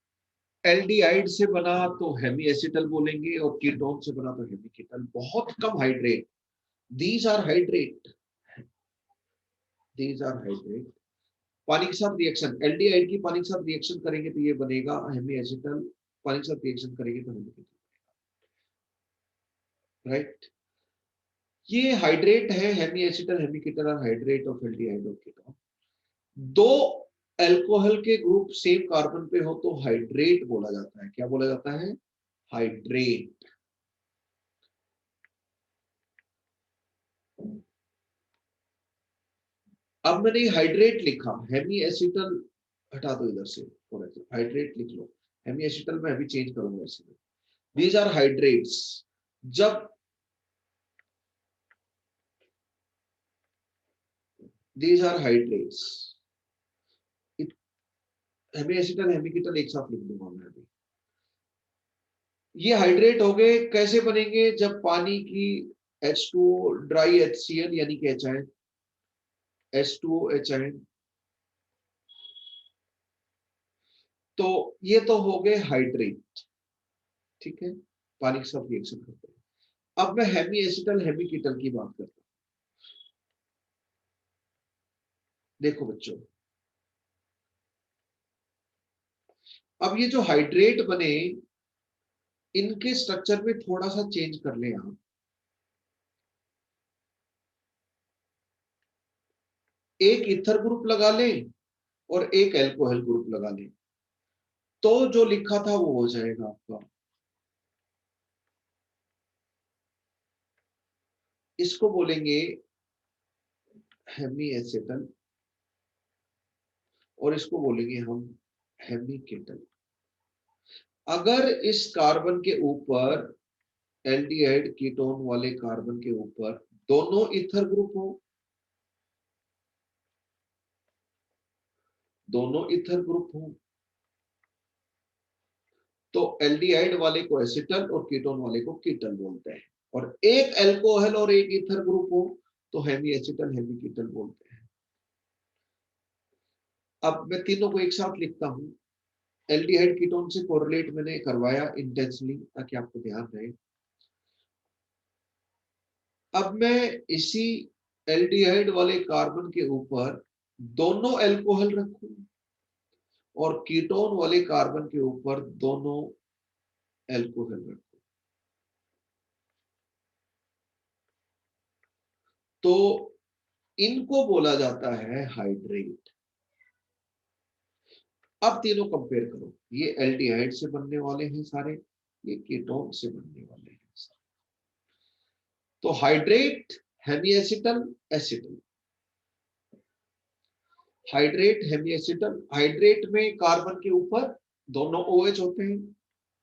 [SPEAKER 1] एल्डिहाइड से बना तो हेमी एसिटल बोलेंगे, और कीटोन से बना तो हेमी कीटल। बहुत कम hydrate, these are hydrate, these are hydrate. पानी के साथ रिएक्शन, एल्डिहाइड की पानी के साथ रिएक्शन करेंगे तो ये बनेगा हेमी एसिटल, पानी के साथ रिएक्शन करेंगे तो हेमी कीटल, राइट। ये हाइड्रेट है, हेमी एसिटल हेमी कीटल और हाइड्रेट ऑफ एल्डिहाइड और कीटोन। दो अल्कोहल के ग्रुप सेम कार्बन पे हो तो हाइड्रेट बोला जाता है। क्या बोला जाता है? हाइड्रेट। अब मैंने हाइड्रेट लिखा, हेमी एसिटल हटा दो इधर से, हाइड्रेट लिख लो, हेमी एसिटल में अभी चेंज करूंगा इसमें। These are hydrates. जब these are hydrates, hemiacetal hemiketal एक साथ लिख दूंगा मैं अभी। ये हाइड्रेट हो गए, कैसे बनेंगे? जब पानी की H2O ड्राई HCl यानी कि HN, H2O HN, तो ये तो हो गए हाइड्रेट, ठीक है, पानी के साथ रिएक्शन करते हैं। अब मैं हेमी एसिटल हेमी कीटल की बात करता हूं। देखो बच्चों, अब ये जो हाइड्रेट बने, इनके स्ट्रक्चर में थोड़ा सा चेंज कर ले आप। एक ईथर ग्रुप लगा लें और एक एल्कोहल ग्रुप लगा लें, तो जो लिखा था वो हो जाएगा आपका। इसको बोलेंगे हेमी एसिटल और इसको बोलेंगे हम हेमी कीटल। अगर इस कार्बन के ऊपर, एल्डिहाइड कीटोन वाले कार्बन के ऊपर दोनों ईथर ग्रुप हो, दोनों ईथर ग्रुप हो, तो एल्डिहाइड वाले को एसिटल और कीटोन वाले को कीटल बोलते हैं। और एक एल्कोहल और एक ईथर ग्रुप हो तो हेमी एसिटल हेमी कीटल बोलते हैं। अब मैं तीनों को एक साथ लिखता हूं। एल्डिहाइड कीटोन से कोरिलेट मैंने करवाया इंटेंसली ताकि आपको ध्यान रहे। अब मैं इसी एल्डिहाइड वाले कार्बन के ऊपर दोनों एल्कोहल रखूं और कीटोन वाले कार्बन के ऊपर दोनों एल्कोहल रखूं, तो इनको बोला जाता है हाइड्रेट। अब तीनों कंपेयर करो, ये एल्डिहाइड से बनने वाले हैं सारे, ये कीटोन से बनने वाले हैं सारे। तो hydrate hemi acetal acetal, hydrate hemi acetal. Hydrate में कार्बन के ऊपर दोनों OH होते हैं,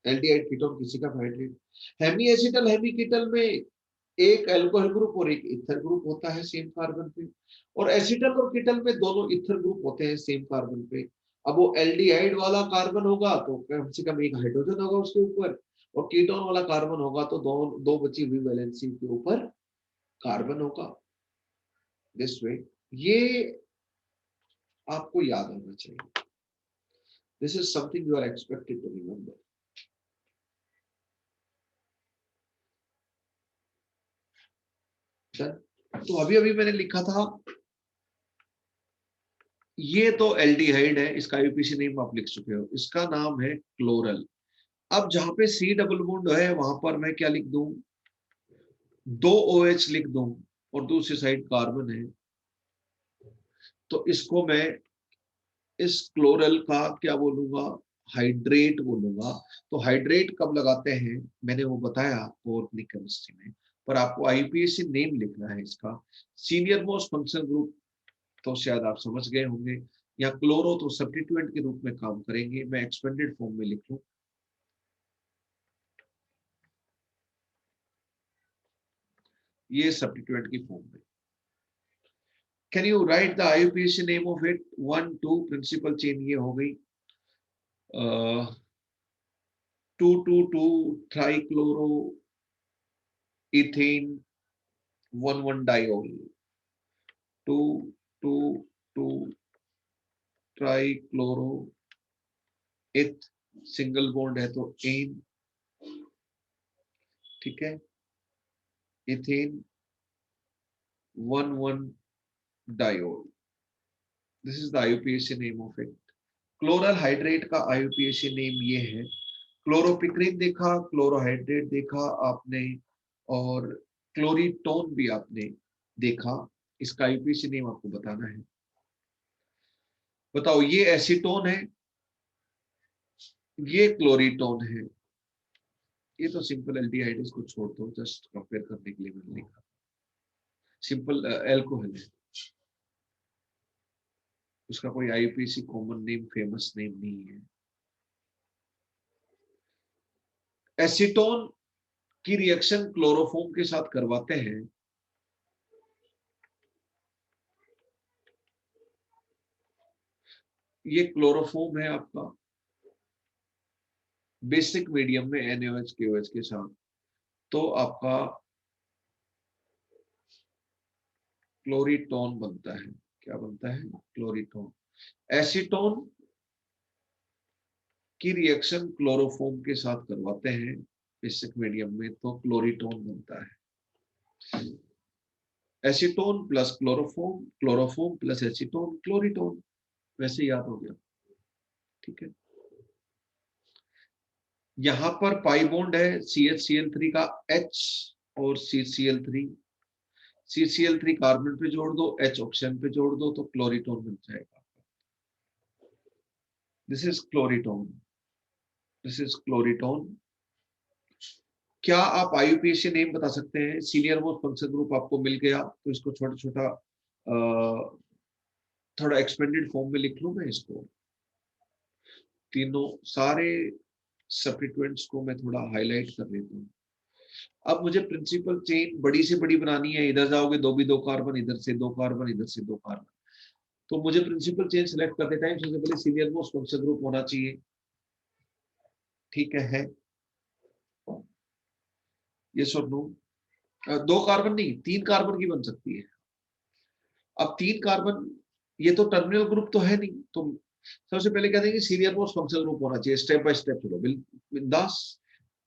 [SPEAKER 1] एल्डिहाइड कीटोन किसी का हाइड्रेट। हेमी एसिटल हेमी कीटल में एक एल्कोहल ग्रुप और एक ईथर ग्रुप होता है सेम कार्बन पे, और एसिटल और कीटल में दोनों ईथर ग्रुप होते हैं सेम कार्बन पे। अब वो एल्डिहाइड वाला कार्बन होगा तो कम से कम एक हाइड्रोजन होगा उसके ऊपर, और कीटोन वाला कार्बन होगा तो दो बची हुई वैलेंसी के ऊपर कार्बन होगा। दिस वे, ये आपको याद होना चाहिए। This is something you are expected to remember. तो अभी अभी मैंने लिखा था, ये तो एल्डिहाइड है, इसका आईयूपीएसी नेम आप लिख चुके हो, इसका नाम है क्लोरल। अब जहां पे C डबल बॉन्ड है वहां पर मैं क्या लिख दूं, 2 OH लिख दूं और दूसरी साइड कार्बन है, तो इसको मैं इस क्लोरल का क्या बोलूंगा, हाइड्रेट बोलूंगा। तो हाइड्रेट कब लगाते हैं मैंने वो बताया ऑर्गेनिक केमिस्ट्री में, पर आपको आईयूपीएसी नेम लिखना है इसका। सीनियर मोस्ट फंक्शनल ग्रुप तो शायद आप समझ गए होंगे, या क्लोरो तो सब्स्टिट्यूएंट के रूप में काम करेंगे, मैं एक्सपेंडेड फॉर्म में लिख लूं। ये सब्स्टिट्यूएंट की फॉर्म में। Can you write the IUPAC name of it? 1 2 principal chain ये हो गई, 2 trichloro ethane 1 diol, 2 trichloro eth, single bond है तो एन, ठीक है, ethane 1 diol. This is the IUPAC name of it. Chloral hydrate का आईयूपीएसी नेम ये है। क्लोरोपिक्रिन देखा, क्लोरोहाइड्रेट देखा आपने, और क्लोरीटोन भी आपने देखा। इसका आईयूपीएसी नेम आपको बताना है। बताओ, ये एसीटोन है, ये क्लोरीटोन है, ये तो सिंपल एल्डिहाइड, इसको छोड़ दो, जस्ट कंपेयर करने के लिए मैंने लिखा। सिंपल एल्कोहल है, उसका कोई IUPAC common name famous name नहीं है। एसीटोन की रिएक्शन क्लोरोफॉर्म के साथ करवाते हैं, ये क्लोरोफॉर्म है आपका बेसिक मीडियम में NaOH KOH के साथ, तो आपका क्लोरीटोन बनता है। क्या बनता है? क्लोरीटोन। एसीटोन की रिएक्शन क्लोरोफॉर्म के साथ करवाते हैं बेसिक मीडियम में, तो क्लोरीटोन बनता है। Acetone plus chloroform, chloroform plus acetone, chloretone. वैसे याद हो गया, ठीक है। यहां पर पाई बॉन्ड है CH Cl3 का, H और CCl3, CCl3 कार्बन पे जोड़ दो, H ऑक्सीजन पे जोड़ दो, तो क्लोरीटोन बन जाएगा। This is chloretone, this is chloretone. क्या आप आईयूपीएसी नेम बता सकते हैं? सीनियर मोस्ट फंक्शन ग्रुप आपको मिल गया, तो इसको छोटा छोटा थोड़ा एक्सपेंडेड फॉर्म में लिख लूं मैं इसको। तीनों सारे सब्स्टिट्यूएंट्स को मैं थोड़ा हाईलाइट कर लेता हूँ। अब मुझे प्रिंसिपल चेन बड़ी से बड़ी बनानी है, इधर जाओगे 2 कार्बन, इधर से 2 कार्बन, इधर से 2 कार्बन, तो मुझे प्रिंसिपल चेन सेलेक्ट करते टाइम सबसे पहले सीनियर मोस्ट फंक्शन ग्रुप होना चाहिए। ठीक है ये सो नो। 2 कार्बन नहीं 3 कार्बन की बन सकती है। अब 3 कार्बन, ये तो टर्मिनल ग्रुप तो है नहीं, तो सबसे पहले कहते हैं कि सीरियल मोस्ट फंक्शनल ग्रुप होना चाहिए। स्टेप बाय स्टेप चलो बिंदास।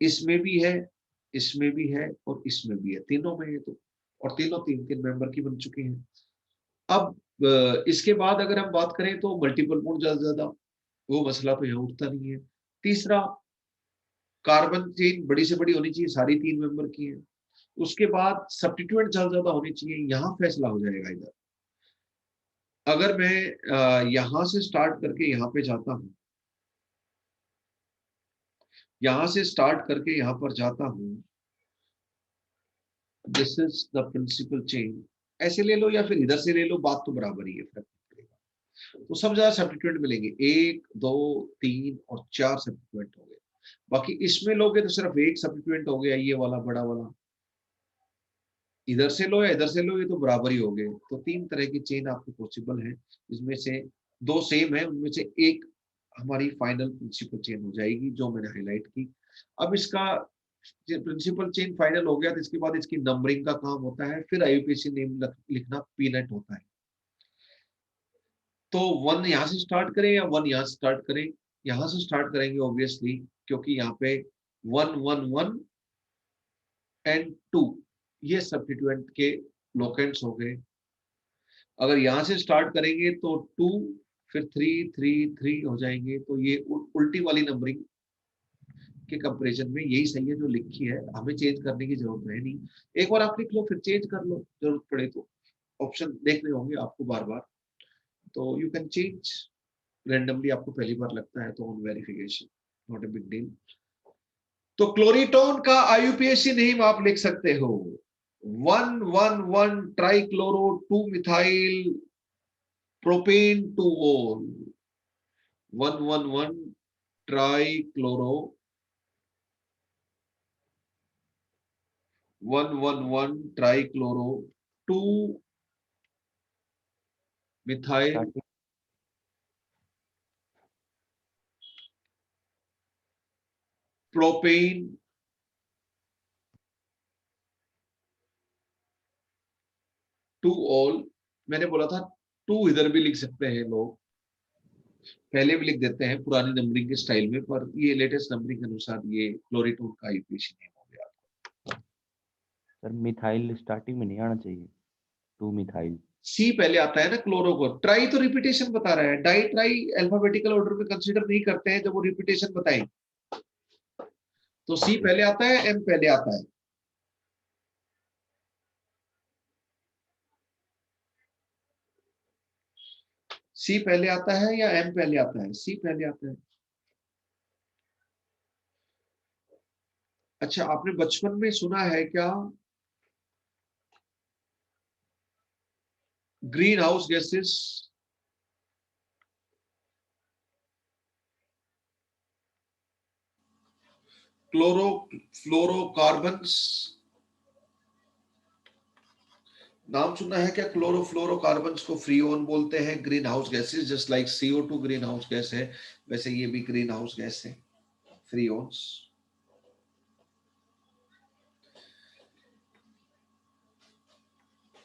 [SPEAKER 1] इसमें भी है, इसमें भी है और इसमें भी है, तीनों में है तो, और तीनों 3-3 मेंबर की बन चुकी हैं। अब इसके बाद अगर हम बात करें तो मल्टीपल बॉन्ड ज्यादा, वो मसला तो यहाँ उठता नहीं है। तीसरा, कार्बन चेन बड़ी से बड़ी होनी चाहिए, सारी 3 मेंबर की है। उसके बाद सब्स्टिट्यूएंट ज्यादा होनी चाहिए, यहाँ फैसला हो जाएगा इधर। अगर मैं यहां से स्टार्ट करके यहाँ पे जाता हूं, यहां से स्टार्ट करके यहाँ पर जाता हूं, this is the principal chain, ऐसे ले लो या फिर इधर से ले लो, बात तो बराबर ही है, फर्क नहीं पड़ेगा। तो सब ज्यादा सब्स्टिट्यूएंट मिलेंगे, 1 2 3 और 4 सब्स्टिट्यूएंट हो गए। बाकी इसमें लोगे तो सिर्फ एक सब्स्टिट्यूएंट हो गया, ये वाला बड़ा वाला। इधर से लो या इधर से लो, ये तो बराबर ही हो गए। तो 3 तरह की चेन आपको पॉसिबल है, जिसमें से 2 सेम है, उनमें से एक हमारी फाइनल प्रिंसिपल चेन हो जाएगी, जो मैंने हाईलाइट की। अब इसका प्रिंसिपल चेन फाइनल हो गया, तो इसके बाद इसकी नंबरिंग का काम होता है, फिर आईयूपीएसी नेम लिखना पीनेट होता है। तो 1 यहाँ से स्टार्ट करें या 1 यहाँ से स्टार्ट करें? यहाँ से स्टार्ट करेंगे ऑब्वियसली, क्योंकि यहाँ पे 1 1 1 एंड 2 ये सब्स्टिट्यूएंट के लोकेंट्स हो गए। अगर यहाँ से स्टार्ट करेंगे तो 2 फिर 3 3 3 हो जाएंगे। तो ये उल्टी वाली नंबरिंग के कंपैरिजन में यही सही है जो लिखी है, हमें चेंज करने की जरूरत है नहीं। एक बार आप लिख लो फिर चेंज कर लो, जरूरत पड़े तो ऑप्शन देखने होंगे आपको बार बार, तो यू कैन चेंज रैंडमली, आपको पहली बार लगता है तो on verification, not a big deal. तो क्लोरीटोन का आईयूपीएसी नेम आप लिख सकते हो 1 1 1 ट्राइक्लोरो 2 मिथाइल प्रोपेन 2 ओल। 1 1 1 trichloro 1 1 1 trichloro 2 methyl propane 2 all. मैंने बोला था 2 इधर भी लिख सकते हैं लोग, पहले भी लिख देते हैं पुरानी नंबरिंग के स्टाइल में, पर ये लेटेस्ट नंबरिंग के अनुसार ये क्लोरीटोन का आईयूपीएसी नेम हो गया।
[SPEAKER 6] सर मिथाइल स्टार्टिंग में नहीं आना चाहिए, 2 मिथाइल।
[SPEAKER 1] सी पहले आता है ना क्लोरो को, ट्राई तो रिपीटेशन बता रहा है, डाई ट्राई अल्फाबेटिकल ऑर्डर में कंसीडर नहीं करते हैं जब वो रिपीटेशन बताएं। तो सी पहले आता है, एम पहले आता है। सी पहले आता है या एम पहले आता है? सी पहले आता है। अच्छा, आपने बचपन में सुना है क्या ग्रीन हाउस गैसेस फ्लोरोकार्बन्स, नाम सुना है क्या? क्लोरोफ्लोरोकार्बन्स को फ्रीओन बोलते हैं, green house gases. Just like CO2 green house gas है, वैसे ये भी ग्रीन हाउस गैस है, फ्रीओन्स।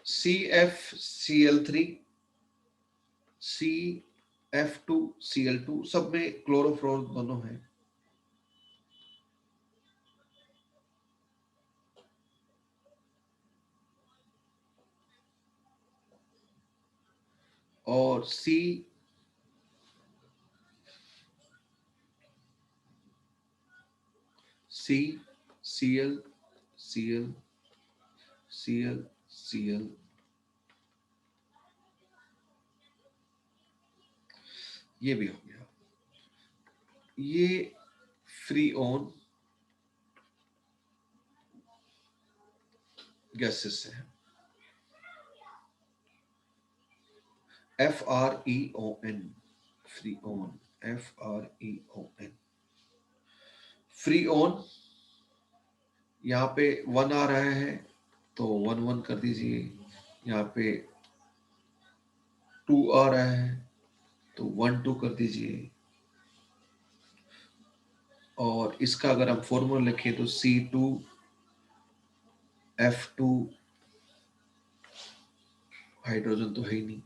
[SPEAKER 1] CFCl3 CF2Cl2 सब में क्लोरोफ्लोर दोनों है। और CCl ये भी हो गया, ये फ्रीओन गैसेस है। FREON Freon, FREON Freon. यहाँ पे 1 आ रहा है तो 1 1 कर दीजिए, यहाँ पे 2 आ रहा है तो 1 2 कर दीजिए, और इसका अगर हम फॉर्मूला लिखें तो C2F2, हाइड्रोजन तो है ही नहीं,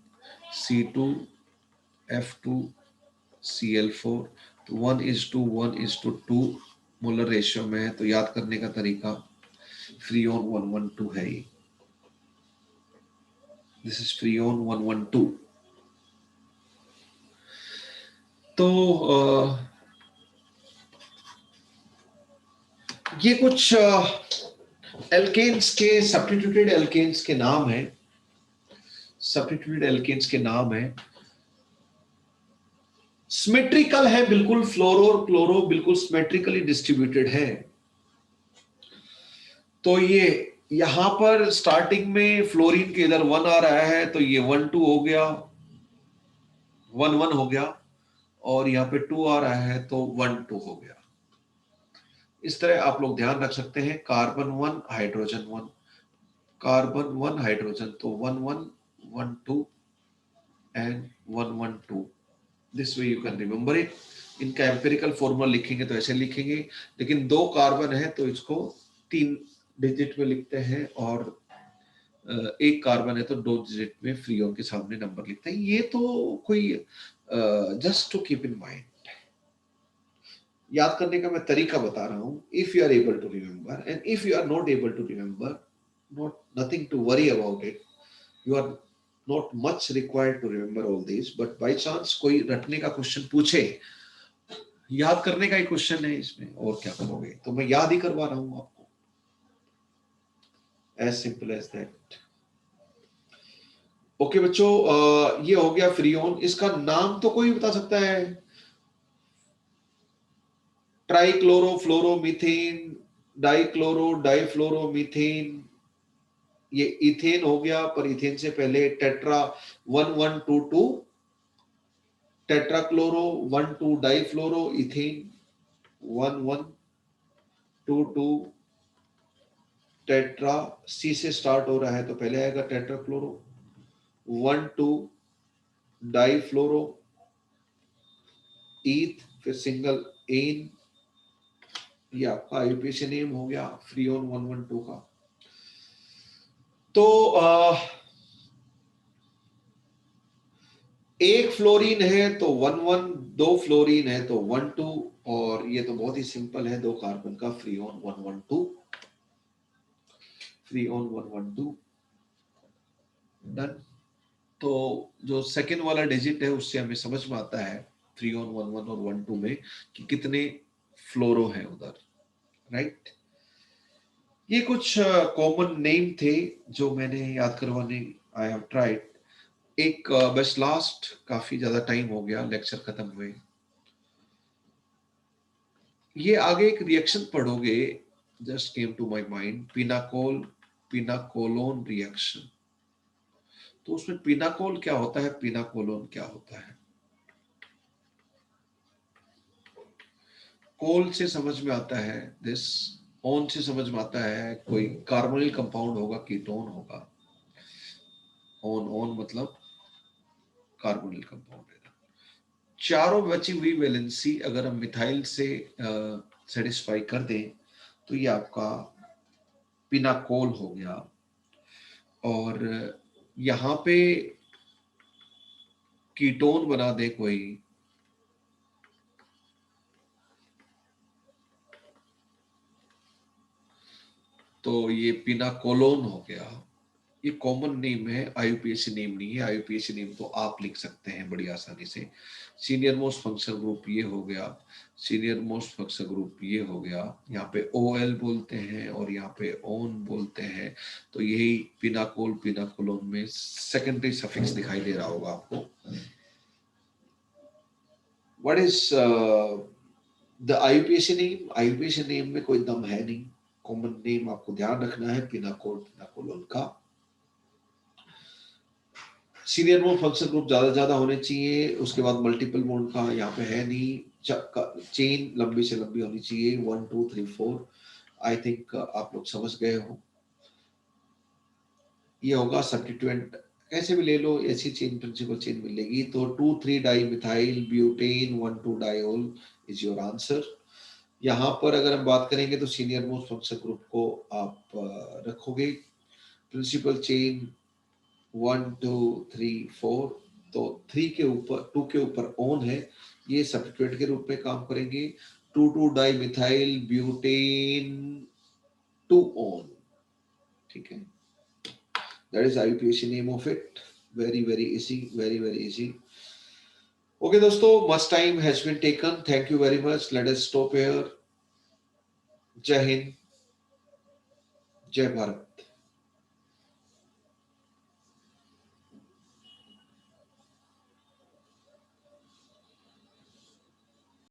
[SPEAKER 1] C2F2Cl4, तो 1:1:2 मोलर रेशियो में है। तो याद करने का तरीका फ्रीऑन 112 है ये, दिस इज फ्रीऑन 112। तो ये कुछ एल्केन्स के, सब्स्टिट्यूटेड एल्केन्स के नाम है, सब्स्टिट्यूटेड एल्केन्स के नाम है। सिमेट्रिकल है बिल्कुल, फ्लोरो और क्लोरो बिल्कुल सिमेट्रिकली डिस्ट्रीब्यूटेड है। तो ये यहां पर स्टार्टिंग में फ्लोरीन के इधर 1 आ रहा है, तो ये 1-2 हो गया, 1-1 हो गया, और यहाँ पे 2 आ रहा है तो 1-2 हो गया। इस तरह आप लोग ध्यान रख सकते हैं, कार्बन 1 हाइड्रोजन 1, कार्बन 1 हाइड्रोजन, तो 1-1-1-2 and 1-1-2। This way you can remember it. इनका एम्पिरिकल फॉर्मूला लिखेंगे तो ऐसे लिखेंगे, लेकिन 2 कार्बन है तो इसको 3 डिजिट में लिखते हैं, और 1 कार्बन है तो 2 डिजिट में फ्रीऑन के सामने नंबर लिखते हैं। ये तो कोई just to keep in mind, याद करने का मैं तरीका बता रहा हूं। If you are able to remember, and if you are not able to remember, nothing to worry about it. You are not much required to remember all these, but by chance कोई रटने का question पूछे, याद करने का ही question है इसमें, और क्या करोगे, तो मैं याद ही करवा रहा हूं आपको, as simple as that. Okay बच्चों, ये हो गया फ्रीऑन। इसका नाम तो कोई बता सकता है? ट्राइक्लोरो फ्लोरो मीथेन, डाइक्लोरो डाइफ्लोरो मीथेन, ये इथेन हो गया, पर इथेन से पहले टेट्रा 1-1-2-2, टेट्राक्लोरो 1-2 डाइफ्लोरो इथेन 1-1-2-2, टेट्रा सी से स्टार्ट हो रहा है तो पहले आएगा टेट्राक्लोरो, 1-2 डाइफ्लोरो ईथ, फिर सिंगल एन, ये आपका आईयूपीएसी नेम हो गया फ्रीऑन 1-1-2 का। तो एक फ्लोरीन है तो 1-1, 2 फ्लोरीन है तो 1-2, और ये तो बहुत ही सिंपल है, 2 कार्बन का फ्रीऑन 1-1-2, फ्रीऑन 1-1-2 डन। तो जो सेकेंड वाला डिजिट है उससे हमें समझ में आता है फ्रीऑन 1-1 और 1-2 में कि कितने फ्लोरो हैं उधर, राइट। ये कुछ कॉमन नेम थे जो मैंने याद करवाने आई हैव ट्राइड। एक बस लास्ट, काफी ज्यादा टाइम हो गया लेक्चर खत्म हुए, ये आगे एक रिएक्शन पढ़ोगे, just came to my mind, pinacolone reaction. तो उसमें पिनाकोल क्या होता है, पिनाकोलोन क्या होता है? कोल से समझ में आता है दिस, ओन से समझ में आता है कोई कार्बोनिल कंपाउंड होगा, कीटोन होगा, ओन मतलब कार्बोनिल कंपाउंड है। चारों बची हुई वैलेंसी अगर हम मिथाइल से सेटिस्फाई कर दें तो ये आपका पिनाकोल हो गया, और यहां पे कीटोन बना दे कोई, तो ये पिनाकोलोन हो गया। ये कॉमन नेम है, आईयूपीएसी नेम नहीं है। आईयूपीएसी नेम तो आप लिख सकते हैं बड़ी आसानी से। सीनियर मोस्ट फंक्शनल ग्रुप ये हो गया, सीनियर मोस्ट फंक्शनल ग्रुप ये हो गया, यहाँ पे ओएल बोलते हैं और यहाँ पे ओन बोलते हैं। तो यही पिनाकोल, पिनाकोलोन में सेकेंडरी सफिक्स दिखाई दे रहा होगा आपको। What is the IUPAC name? IUPAC name में कोई दम है नहीं, कॉमन नेम आपको ध्यान रखना है पिनाकोल, पिनाकोलोन का। सीनियर मोस्ट फंक्शनल ग्रुप ज्यादा होने चाहिए, उसके बाद मल्टीपल बॉन्ड का यहाँ पे है नहीं, चेन लंबी से लंबी होनी चाहिए, 1 2 3 4। आई थिंक आप लोग समझ गए हो। ये होगा सब्स्टिट्यूएंट, कैसे भी ले लो, ऐसी चेन प्रिंसिपल चेन मिलेगी। तो 2 3 di methyl butane 1 2 diol is your answer. यहाँ पर अगर हम बात करेंगे तो सीनियर मोस्ट फंक्शनल ग्रुप को आप रखोगे प्रिंसिपल चेन 1 2 3 4, तो 3 के ऊपर 2 के ऊपर ऑन है, ये सब्स्टिट्यूएंट के रूप में काम करेंगे। 2 डाई मिथाइल ब्यूटेन 2 ऑन, ठीक है, that is IUPAC name of it. Very easy, very easy. Okay दोस्तों, much time has been taken. Thank you very much. Let us stop here. जय हिंद, जय भारत।